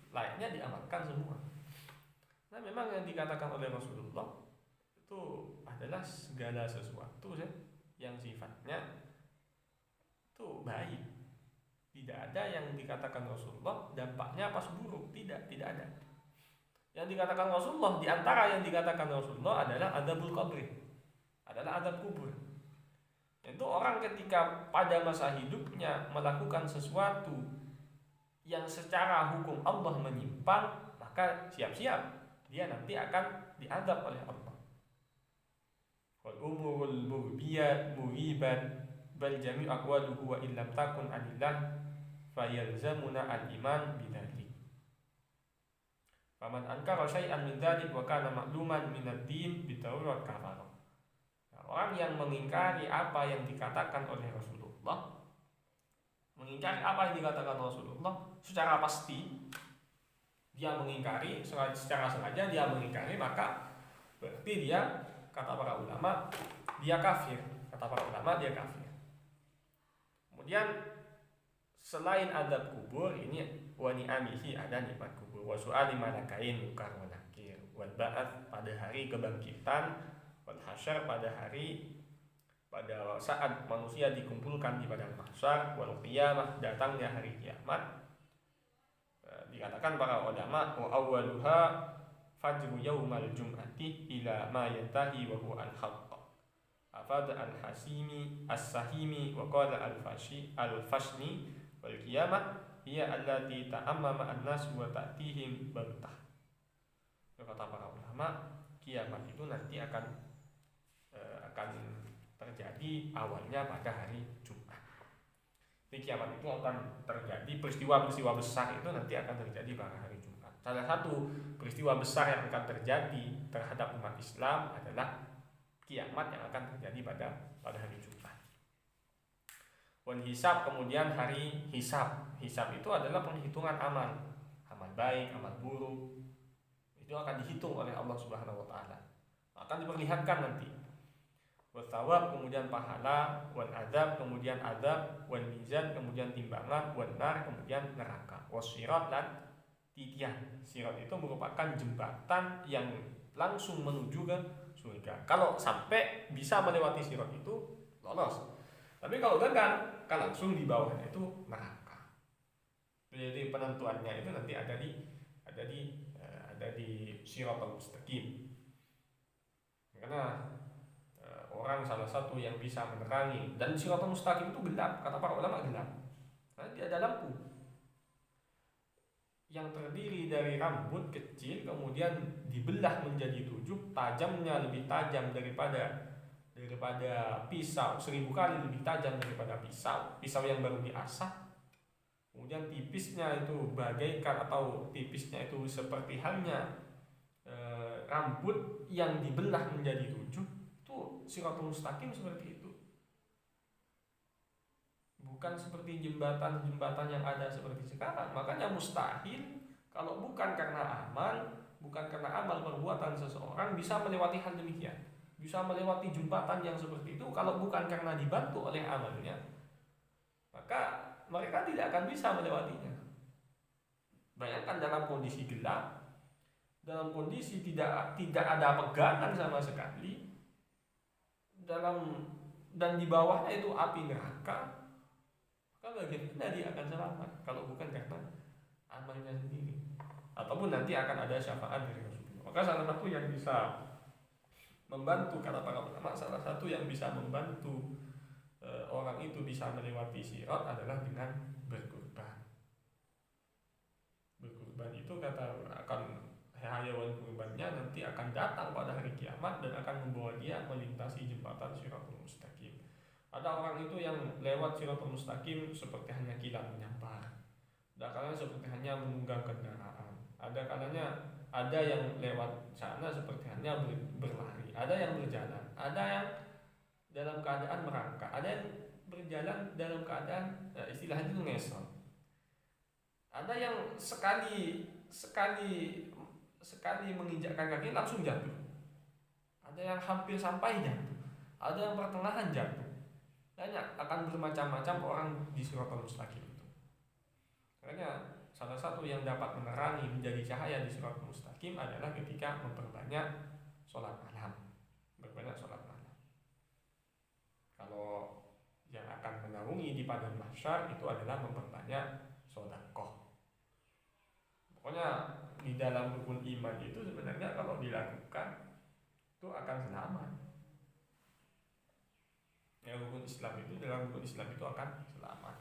Layaknya diamalkan semua. Nah, memang yang dikatakan oleh Rasulullah itu adalah segala sesuatu yang sifatnya itu baik. Tidak ada yang dikatakan Rasulullah dampaknya pas buruk, tidak ada. Yang dikatakan Rasulullah, di antara yang dikatakan Rasulullah adalah adzabul qabri, adalah azab kubur. Itu orang ketika pada masa hidupnya melakukan sesuatu yang secara hukum Allah menyimpang, maka siap-siap dia nanti akan diazab oleh Allah. Wal umurul mughibat bal jami' aqwaluhu wa illam takun anillah fayalzamuna al-iman bidzalik. Faman ankara syai'an min dzalik wa kana ma'luman min ad-din bitawrat kafara. Orang yang mengingkari apa yang dikatakan oleh Rasulullah, mengingkari apa yang dikatakan Rasulullah secara pasti, dia mengingkari secara sengaja, dia mengingkari, maka berarti dia, kata para ulama, dia kafir. Kata para ulama, dia kafir. Kemudian selain azab kubur ini wa ni'amihi, ada nikmat kubur, wa su'ali malakain mungkar wa nakir, wal ba'ats pada hari kebangkitan, wal hasyar pada saat manusia dikumpulkan di padang mahsyar, wal qiyamah datangnya hari kiamat. Dikatakan para ulama wa awwaluha fajru yaumal jum'ati ila ma yantahi wa huwa al-haqq. Afada al-hasimi as-sahimi wa qala al-fashni wal qiyamah hiya allati ta'ammama an-nas wa ta'tihim baghtah. Kata para ulama, kiamat itu nanti akan terjadi awalnya pada hari Jumat. Jadi kiamat itu akan terjadi, peristiwa-peristiwa besar itu nanti akan terjadi pada hari Jumat. Salah satu peristiwa besar yang akan terjadi terhadap umat Islam adalah kiamat yang akan terjadi pada hari Jumat. Wan hisab, kemudian hari hisab. Hisab itu adalah penghitungan amal baik, amal buruk. Itu akan dihitung oleh Allah Subhanahu wa taala. Akan diperlihatkan nanti. Wathawab, kemudian pahala, wan azab, kemudian azab, wan mizan, kemudian timbangan, wan nar, kemudian neraka. Wasirat dan titian. Sirat itu merupakan jembatan yang langsung menuju ke surga. Kalau sampai bisa melewati sirat itu lolos. Tapi kalau gagal, kan langsung di bawahnya itu neraka. Jadi penentuannya itu nanti ada di Shiratal Mustaqim. Karena orang salah satu yang bisa menerangi, dan Shiratal Mustaqim itu gelap, kata para ulama gelap. Karena dia ada lampu yang terdiri dari rambut kecil kemudian dibelah menjadi 7, tajamnya lebih tajam daripada daripada pisau, 1000 kali lebih tajam daripada pisau yang baru diasah. Kemudian tipisnya itu bagaikan, atau tipisnya itu seperti halnya rambut yang dibelah menjadi 7. Itu Shirathul Mustaqim seperti itu. Bukan seperti jembatan-jembatan yang ada seperti sekarang. Makanya mustahil kalau bukan karena amal perbuatan seseorang bisa melewati hal demikian, bisa melewati jembatan yang seperti itu. Kalau bukan karena dibantu oleh amalnya, maka mereka tidak akan bisa melewatinya. Bayangkan dalam kondisi gelap, dalam kondisi tidak ada pegangan sama sekali, dan di bawahnya itu api neraka, maka bagaimana dia akan selamat kalau bukan karena amalnya sendiri? Ataupun nanti akan ada syafaat dari Rasulullah. Maka salah satu yang bisa membantu, kata para ulama, salah satu yang bisa membantu orang itu bisa melewati sirat adalah dengan berkurban. Berkurban itu kata akan hewan kurbannya nanti akan datang pada hari kiamat dan akan membawa dia melintasi jembatan Shirathul Mustaqim. Ada orang itu yang lewat Shirathul Mustaqim seperti hanya kilat menyampar, ada kalanya seperti hanya menunggang kendaraan, ada kalanya ada yang lewat sana seperti hanya berlari, ada yang berjalan, ada yang dalam keadaan merangkak, ada yang berjalan dalam keadaan istilahnya itu ngesot, ada yang sekali menginjakkan kaki langsung jatuh, ada yang hampir sampai jatuh, ada yang pertengahan jatuh. Banyak, akan bermacam-macam orang di Shirathul Mustaqim itu. Makanya salah satu yang dapat menerangi menjadi cahaya di Shirathul Mustaqim adalah ketika memperbanyak sholat malam. Kalau yang akan menaungi di padang mahsyar itu adalah memperbanyak sedekah. Pokoknya di dalam rukun iman itu sebenarnya kalau dilakukan itu akan selamat. Ya, rukun Islam itu, dalam rukun Islam itu akan selamat.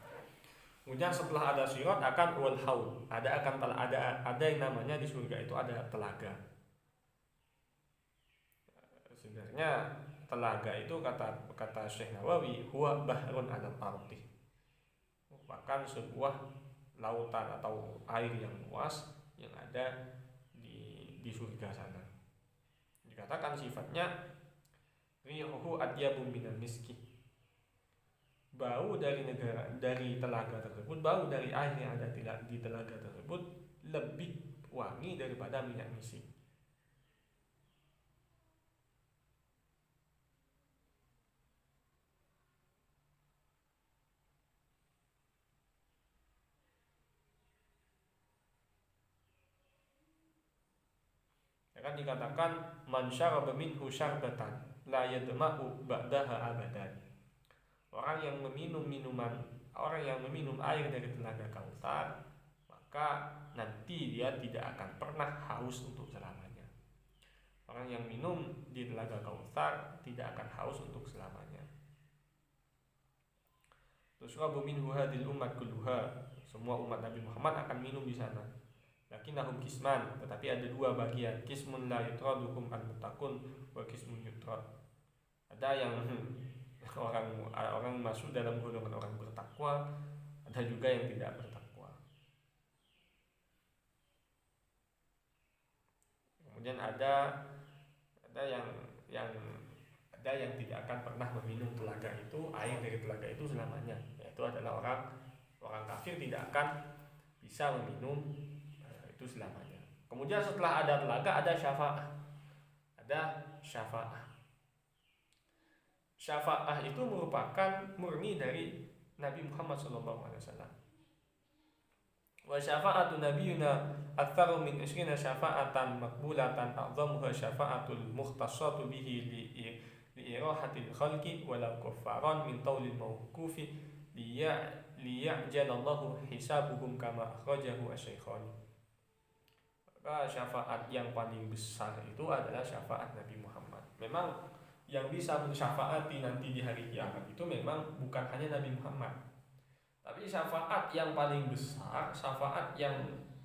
Kemudian setelah ada sirat akan wal haud. Ada yang namanya di surga itu ada telaga. Sebenarnya telaga itu kata Syekh Nawawi huwa bahrun 'alal ardi, merupakan sebuah lautan atau air yang luas yang ada di surga sana. Dikatakan sifatnya rihuhu adyabum minal miski, bau dari telaga tersebut, bau dari air yang ada di telaga tersebut lebih wangi daripada minyak misik. Akan dikatakan man syaraba minhu syarbatan la yadma'u ba'daha abadan. Orang yang meminum air dari telaga Kautsar, maka nanti dia tidak akan pernah haus untuk selamanya. Orang yang minum di telaga Kautsar tidak akan haus untuk selamanya. Tusrabu minhu hadhil ummat kulluha, semua umat Nabi Muhammad akan minum di sana. Lakinnahum kisman, tetapi ada dua bagian. Kismun la yutraduhum al-muttaqun wa kismun yutrad. Ada yang orang masuk dalam golongan orang bertakwa, ada juga yang tidak bertakwa. Kemudian ada yang tidak akan pernah meminum telaga itu, air dari telaga itu selamanya. Yaitu adalah orang kafir tidak akan bisa meminum itu selamanya. Kemudian setelah ada telaga ada syafaat. Syafaat itu merupakan murni dari Nabi Muhammad SAW. Wa syafa'atu nabiyuna aktsaru min 20 syafa'atan maqbulatan a'dhamuha syafa'atul mukhtassatu bihi li'irahatil khalqi walau kuffaran min taulil mawqufi liya'jalallahu hisabuhum kama akhrajahu asy-syaikhani. Syafaat yang paling besar itu adalah syafaat Nabi Muhammad. Memang yang bisa mensyafaati nanti di hari kiamat itu memang bukan hanya Nabi Muhammad, tapi syafaat yang paling besar, syafaat yang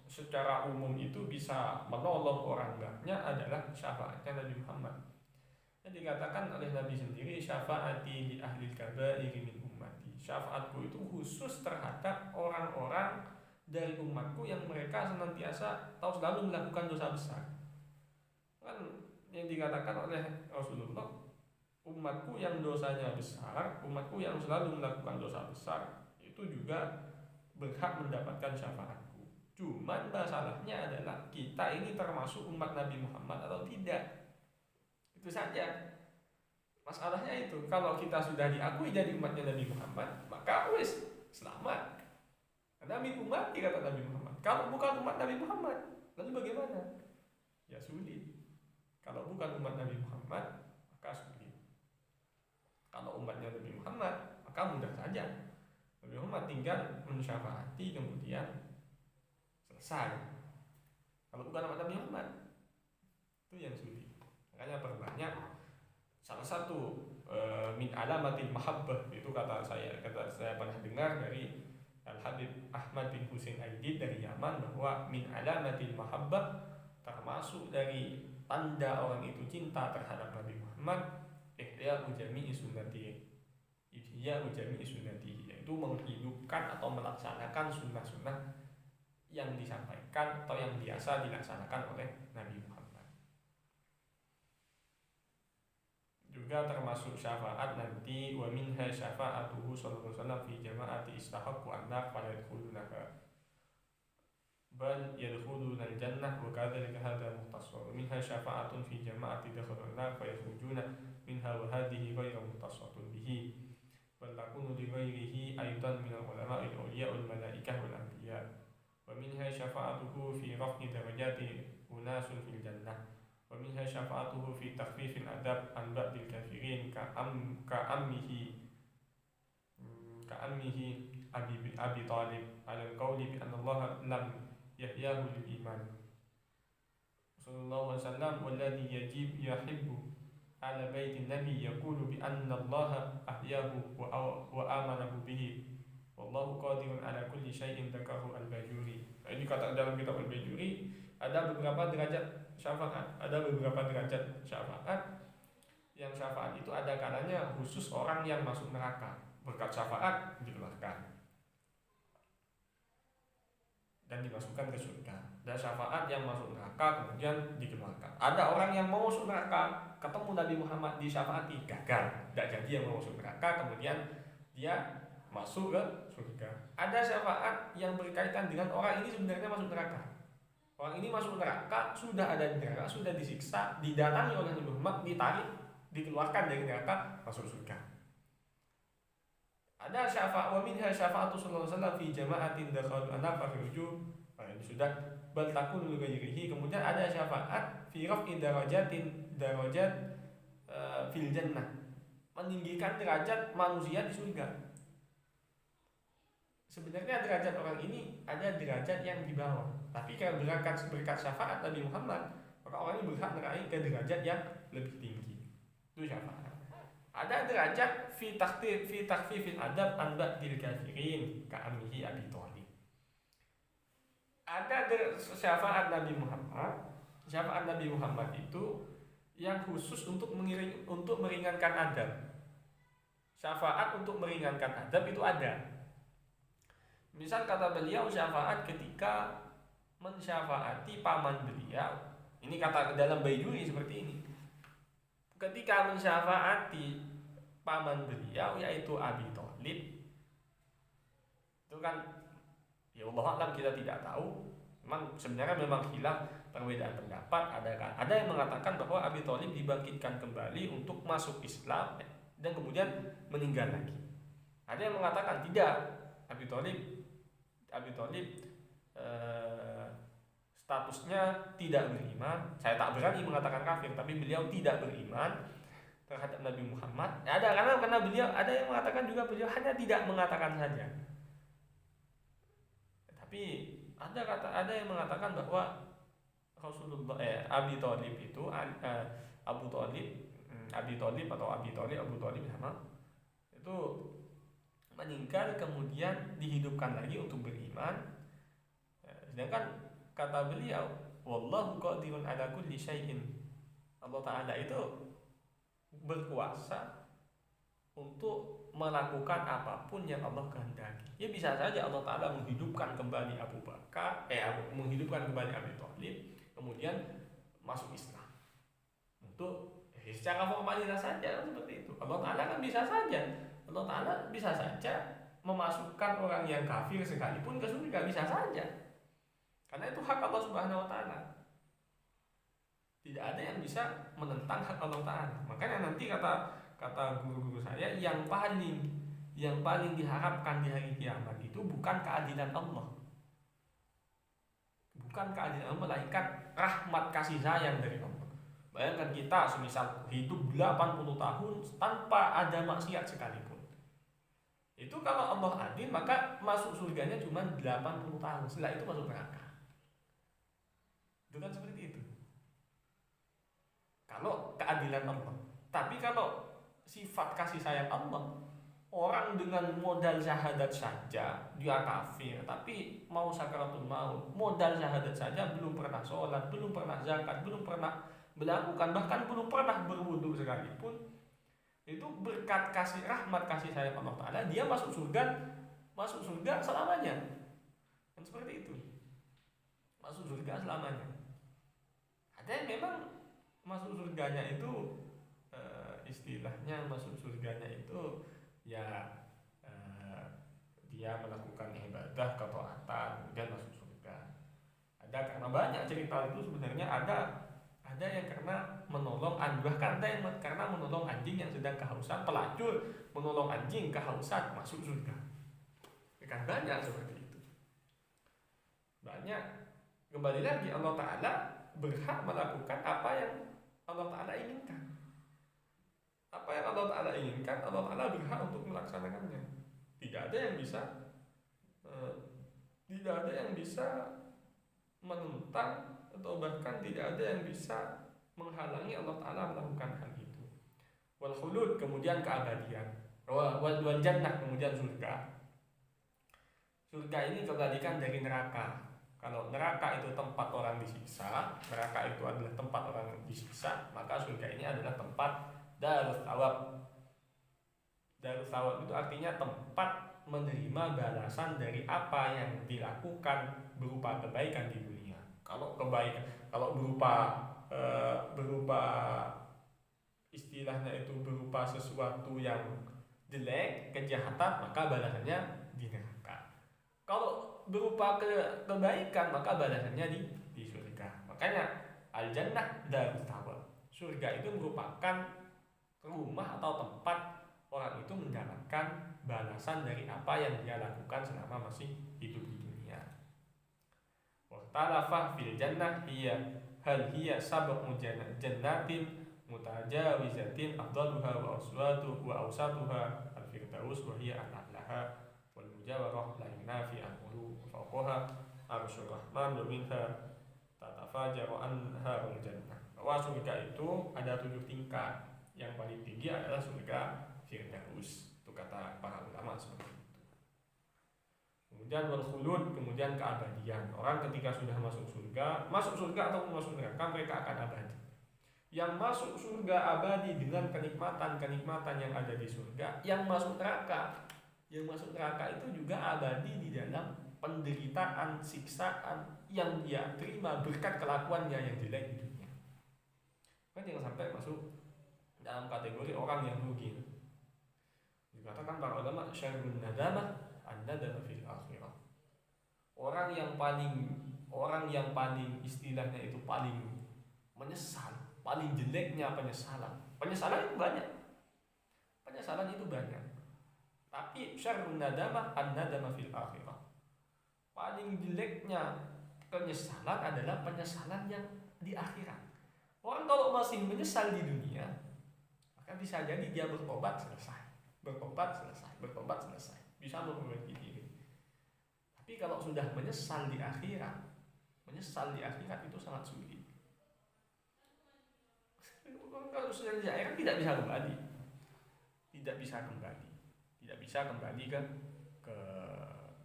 secara umum itu bisa menolong orang banyak adalah syafaatnya Nabi Muhammad. Yang dikatakan oleh Nabi sendiri, syafaati li ahli kabairi min ummati. Syafaatku itu khusus terhadap orang-orang dari umatku yang mereka senantiasa atau selalu melakukan dosa besar. Kan yang dikatakan oleh Rasulullah, umatku yang dosanya besar, umatku yang selalu melakukan dosa besar, itu juga berhak mendapatkan syafaatku. Cuman masalahnya adalah kita ini termasuk umat Nabi Muhammad atau tidak. Itu saja. Masalahnya itu, kalau kita sudah diakui jadi umatnya Nabi Muhammad, maka wis selamat. Nabi umat, kata Nabi Muhammad. Kalau bukan umat Nabi Muhammad, lalu bagaimana? Ya sulit. Kalau bukan umat Nabi Muhammad, maka sulit. Kalau umatnya Nabi Muhammad, maka mudah saja. Nabi Muhammad tinggal mensyafaati kemudian selesai. Kalau bukan umat Nabi Muhammad, itu yang sulit. Makanya perbanyak. Salah satu min alamatil mahabbah, itu kata saya pernah dengar dari Al-Habib Ahmad bin Husain Aidid dari Yaman, bahwa min alamatil mahabbah, termasuk dari tanda orang itu cinta terhadap Nabi Muhammad, ihya'u jami'i sunnati, yaitu menghidupkan atau melaksanakan sunnah-sunnah yang disampaikan atau yang biasa dilaksanakan oleh Nabi Muhammad. Juga termasuk syafaat nanti, wa minha syafa'atuhu sallallahu alaihi wasallam fi jama'ati istahaqqu an-nar fala yadkhulunaha bal yadkhuluna al-jannah wa kadzalika hadha mukhtasar. Minha syafa'atun fi jama'ati dakhala an-nar fa yakhrujuna minha wa hadhihi ghairu mukhtasatun bihi bal takunu li ghairihi aidan min al-ulama'i al-awliya wal malaikah wal anbiya. Wa minha syafa'atuhu fi raf'i darajati unasun fil jannah. Wa minha syafa'atuhu fi takhfifil adab an ba'dil kafirin ka'ammihi Abi Talib ala al-qawli bi anna Allah lam yahyahu lil iman. Sallallahu alaihi wasallam walladhi yahibbu ala baitin nabi yaqulu bi anna Allah ahyahu wa amanahu bihi wallahu qadirun ala kulli syai'in dzakarahu al-Bajuri. Ini kata dalam kitab al-Bajuri, ada beberapa derajat syafaat, ada beberapa derajat syafaat. Yang syafaat itu ada kalanya khusus orang yang masuk neraka, berkat syafaat dikeluarkan dan dimasukkan ke surga. Dan syafaat yang masuk neraka kemudian dikeluarkan. Ada orang yang mau masuk neraka, ketemu Nabi Muhammad disyafaati, gagal, tidak jadi yang mau masuk neraka, kemudian dia masuk ke surga. Ada syafaat yang berkaitan dengan orang ini sebenarnya masuk neraka. Orang ini masuk neraka, sudah ada di neraka, sudah disiksa, didatangi oleh Nabi Muhammad, ditarik, dikeluarkan dari neraka, masuk surga. Ada syafaat, wa minha syafa'atu sallallahu alaihi wasallam fi jama'atin dakhalu an-nar fakhruju. Ini sudah bal takun li ghairihi. Kemudian ada syafaat fi raf'i darajat fil jannah, meninggikan derajat manusia di surga. Sebenarnya derajat orang ini ada derajat yang di bawah, tapi kalau berkat syafaat Nabi Muhammad, maka orang ini berhak meraih ke derajat yang lebih tinggi. Itu syafaat. Ada derajat fi takhfifil adab an ba'dil kafirin ka'amihi Abi Thalib. Ada syafaat Nabi Muhammad. Syafaat Nabi Muhammad itu yang khusus untuk meringankan adab. Syafaat untuk meringankan adab itu ada. Misal kata beliau, syafaat ketika mensyafaati paman beliau. Ini kata dalam Baijuri seperti ini. Ketika mensyafaati paman beliau yaitu Abi Thalib, itu kan ya Allah alam, kita tidak tahu. Memang khilaf, perbedaan pendapat. Ada yang mengatakan bahwa Abi Thalib dibangkitkan kembali untuk masuk Islam dan kemudian meninggal lagi. Ada yang mengatakan tidak, Abi Thalib statusnya tidak beriman. Saya tak berani mengatakan kafir, tapi beliau tidak beriman terhadap Nabi Muhammad. Karena beliau, ada yang mengatakan juga beliau hanya tidak mengatakan saja. Tapi ada yang mengatakan bahwa Rasulullah Abi Thalib itu Abu Thalib sama itu meninggal kemudian dihidupkan lagi untuk beriman. Sedangkan kata beliau, wallahu qadirun ala kulli syai'in, Allah Ta'ala itu berkuasa untuk melakukan apapun yang Allah kehendaki. Ya bisa saja Allah Ta'ala menghidupkan kembali menghidupkan kembali Abi Thalib, kemudian masuk Islam. Untuk secara formalitas saja seperti itu. Allah Ta'ala kan bisa saja. Allah Ta'ala bisa saja memasukkan orang yang kafir sekalipun ke surga, bisa saja. Karena itu hak Allah Subhanahu wa Ta'ala. Tidak ada yang bisa menentang hak Allah Ta'ala. Makanya nanti kata guru-guru saya, yang paling diharapkan di hari kiamat itu bukan keadilan Allah. Bukan keadilan Allah, melainkan rahmat kasih sayang dari Allah. Bayangkan kita semisal hidup 80 tahun tanpa ada maksiat sekalipun. Itu kalau Allah adil, maka masuk surganya cuma 80 tahun. Setelah itu masuk neraka. Itu kan seperti itu. Kalau keadilan Allah. Tapi kalau sifat kasih sayang Allah, orang dengan modal syahadat saja dia kafir, tapi mau sakaratul maut, modal syahadat saja belum pernah sholat, belum pernah zakat, belum pernah melakukan, bahkan belum pernah berwudu sekalipun, itu berkat kasih rahmat kasih sayang Allah Ta'ala dia masuk surga selamanya. Kan seperti itu, masuk surga selamanya. Ada yang memang masuk surganya itu istilahnya masuk surganya itu ya dia melakukan ibadah ketaatan kemudian masuk surga. Ada karena banyak cerita itu sebenarnya, ada yang karena menolong anjing, bahkan ada yang karena menolong anjing yang sedang kehausan, pelacur menolong anjing kehausan masuk surga. Kan banyak seperti itu. Banyak. Kembali lagi, Allah Ta'ala berhak melakukan apa yang Allah Ta'ala inginkan. Apa yang Allah Ta'ala inginkan, Allah Ta'ala berhak untuk melaksanakannya. Tidak ada yang bisa menentang atau bahkan tidak ada yang bisa menghalangi Allah Ta'ala melakukan hal itu. Wal khulud, kemudian keabadian. Wal jannah, kemudian surga. Surga ini kebalikan dari neraka. Kalau neraka itu tempat orang disiksa, neraka itu adalah tempat orang disiksa, maka surga ini adalah tempat darus thawab. Darus thawab itu artinya tempat menerima balasan dari apa yang dilakukan berupa kebaikan di dunia. Kalau kebaikan, kalau berupa istilahnya itu berupa sesuatu yang jelek, kejahatan, maka balasannya di neraka. Kalau berupa kebaikan, maka balasannya di surga. Makanya al-jannah darus thawab. Surga itu merupakan rumah atau tempat orang itu mendapatkan balasan dari apa yang dia lakukan selama masih hidup di dunia. Waqtalafa fil jannah hal hiya sab'u jannatin mutajawizatin afdaluha wa awsatuha al-firdaus wa hiya al-a'laha wal mujawarah la yunafi al-ulu fawqaha arsyur rahman wa minha tatafajaru anharul jannah. Bahwa surga itu ada 7 tingkat. Yang paling tinggi adalah surga Firdaus. Itu kata para ulama seperti itu. Kemudian wal khulud, kemudian keabadian. Orang ketika sudah masuk surga atau masuk neraka, mereka akan abadi. Yang masuk surga abadi dengan kenikmatan yang ada di surga. Yang masuk neraka itu juga abadi di dalam penderitaan, siksaan yang dia terima berkat kelakuannya yang jelek di dunia. Kan jangan sampai masuk dalam kategori orang yang rugi. Dikatakan para ulama syarrun nadamah an-nadama fil akhirah. Orang yang paling istilahnya itu paling menyesal, paling jeleknya penyesalan. Penyesalan itu banyak. Tapi syarrun nadamah an-nadama fil akhirah. Paling jeleknya penyesalan adalah penyesalan yang di akhirat. Orang kalau masih menyesal di dunia, maka bisa jadi dia bertobat selesai, bisa memperbaiki diri. Tapi kalau sudah menyesal di akhirat itu sangat sulit. Kalau sudah di akhirat tidak bisa kembali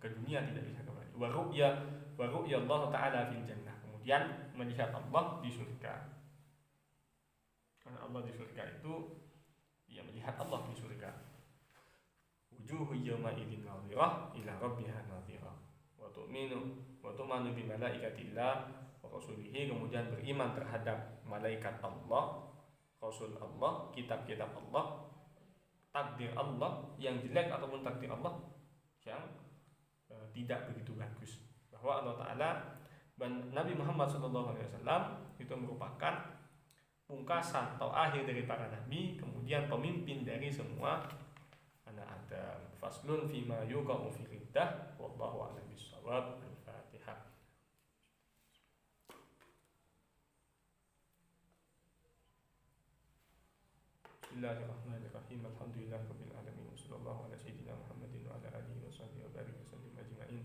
ke dunia, tidak bisa kembali. Wa ru'ya Allah Ta'ala fil jannah, kemudian melihat Allah di surga. Karena Allah di surga itu dia melihat Allah di surga. Wujuhu yawma idzin nadhirah ila rabbiha nadhirah. Wa tu'minu bi malaikatillah wa rasulihi, kemudian beriman terhadap malaikat Allah, Rasul Allah, kitab-kitab Allah, takdir Allah yang jelek ataupun takdir Allah yang tidak begitu bagus. Bahwa Allah Ta'ala dan Nabi Muhammad SAW itu merupakan pungkasan atau akhir dari para nabi, kemudian pemimpin dari semua anak Adam. Faslun fima yuqa'u fi riddah wallahu a'lam bissawab. Al-Fatihah. Bismillahirrahmanirrahim. Alhamdulillahirabbil alamin. Wassallallahu ala sayyidina Muhammadin wa ala alihi wa sahbihi wa barik wasallim ajma'in.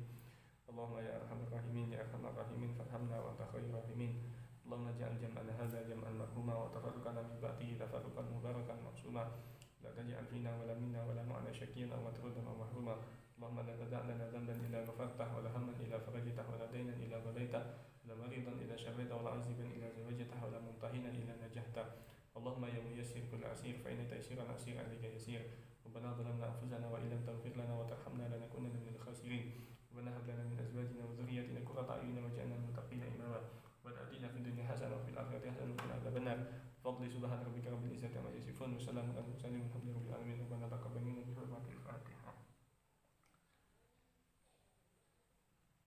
Allahumma ya arhamar rahimin ya arhamar rahimin farhamna wa anta khairur rahimin. Allahumma ja'al jam'ana hadza jam'an marhuma wa tafarruqana min ba'dihi tafarruqan mubarakan maqsuma. La taj'al fina wa la minna wa la ma'ana shakiyyan aw matrudan aw mahruma. Allahumma la tad'a lana dhanban illa ghafartah wa la hamman illa farajtah wa la daynan illa qadaitah wa la maridan illa shafaitah wa la 'aziban illa zawajtah wa la mumtahinan illa najahta. Allahumma ya muyassir kull asir fa inna ta'siran asir 'alaika yasir. Rabbana zalamna anfusana wa illam taghfir lana wa tarhamna lanakunanna minal khasirin. Rabbana hab lana min azwajina wa dhurriyyatina qurrata a'yunin waj'alna lil muttaqina imama. Wa atina fid dunya hasanah wa fil akhirati hasanah wa qina adzabannar. Fadli subhana rabbika rabbil izzati amma yasifun wa salamun alal mursalin walhamdulillahi rabbil alamin. Rabbana taqabbal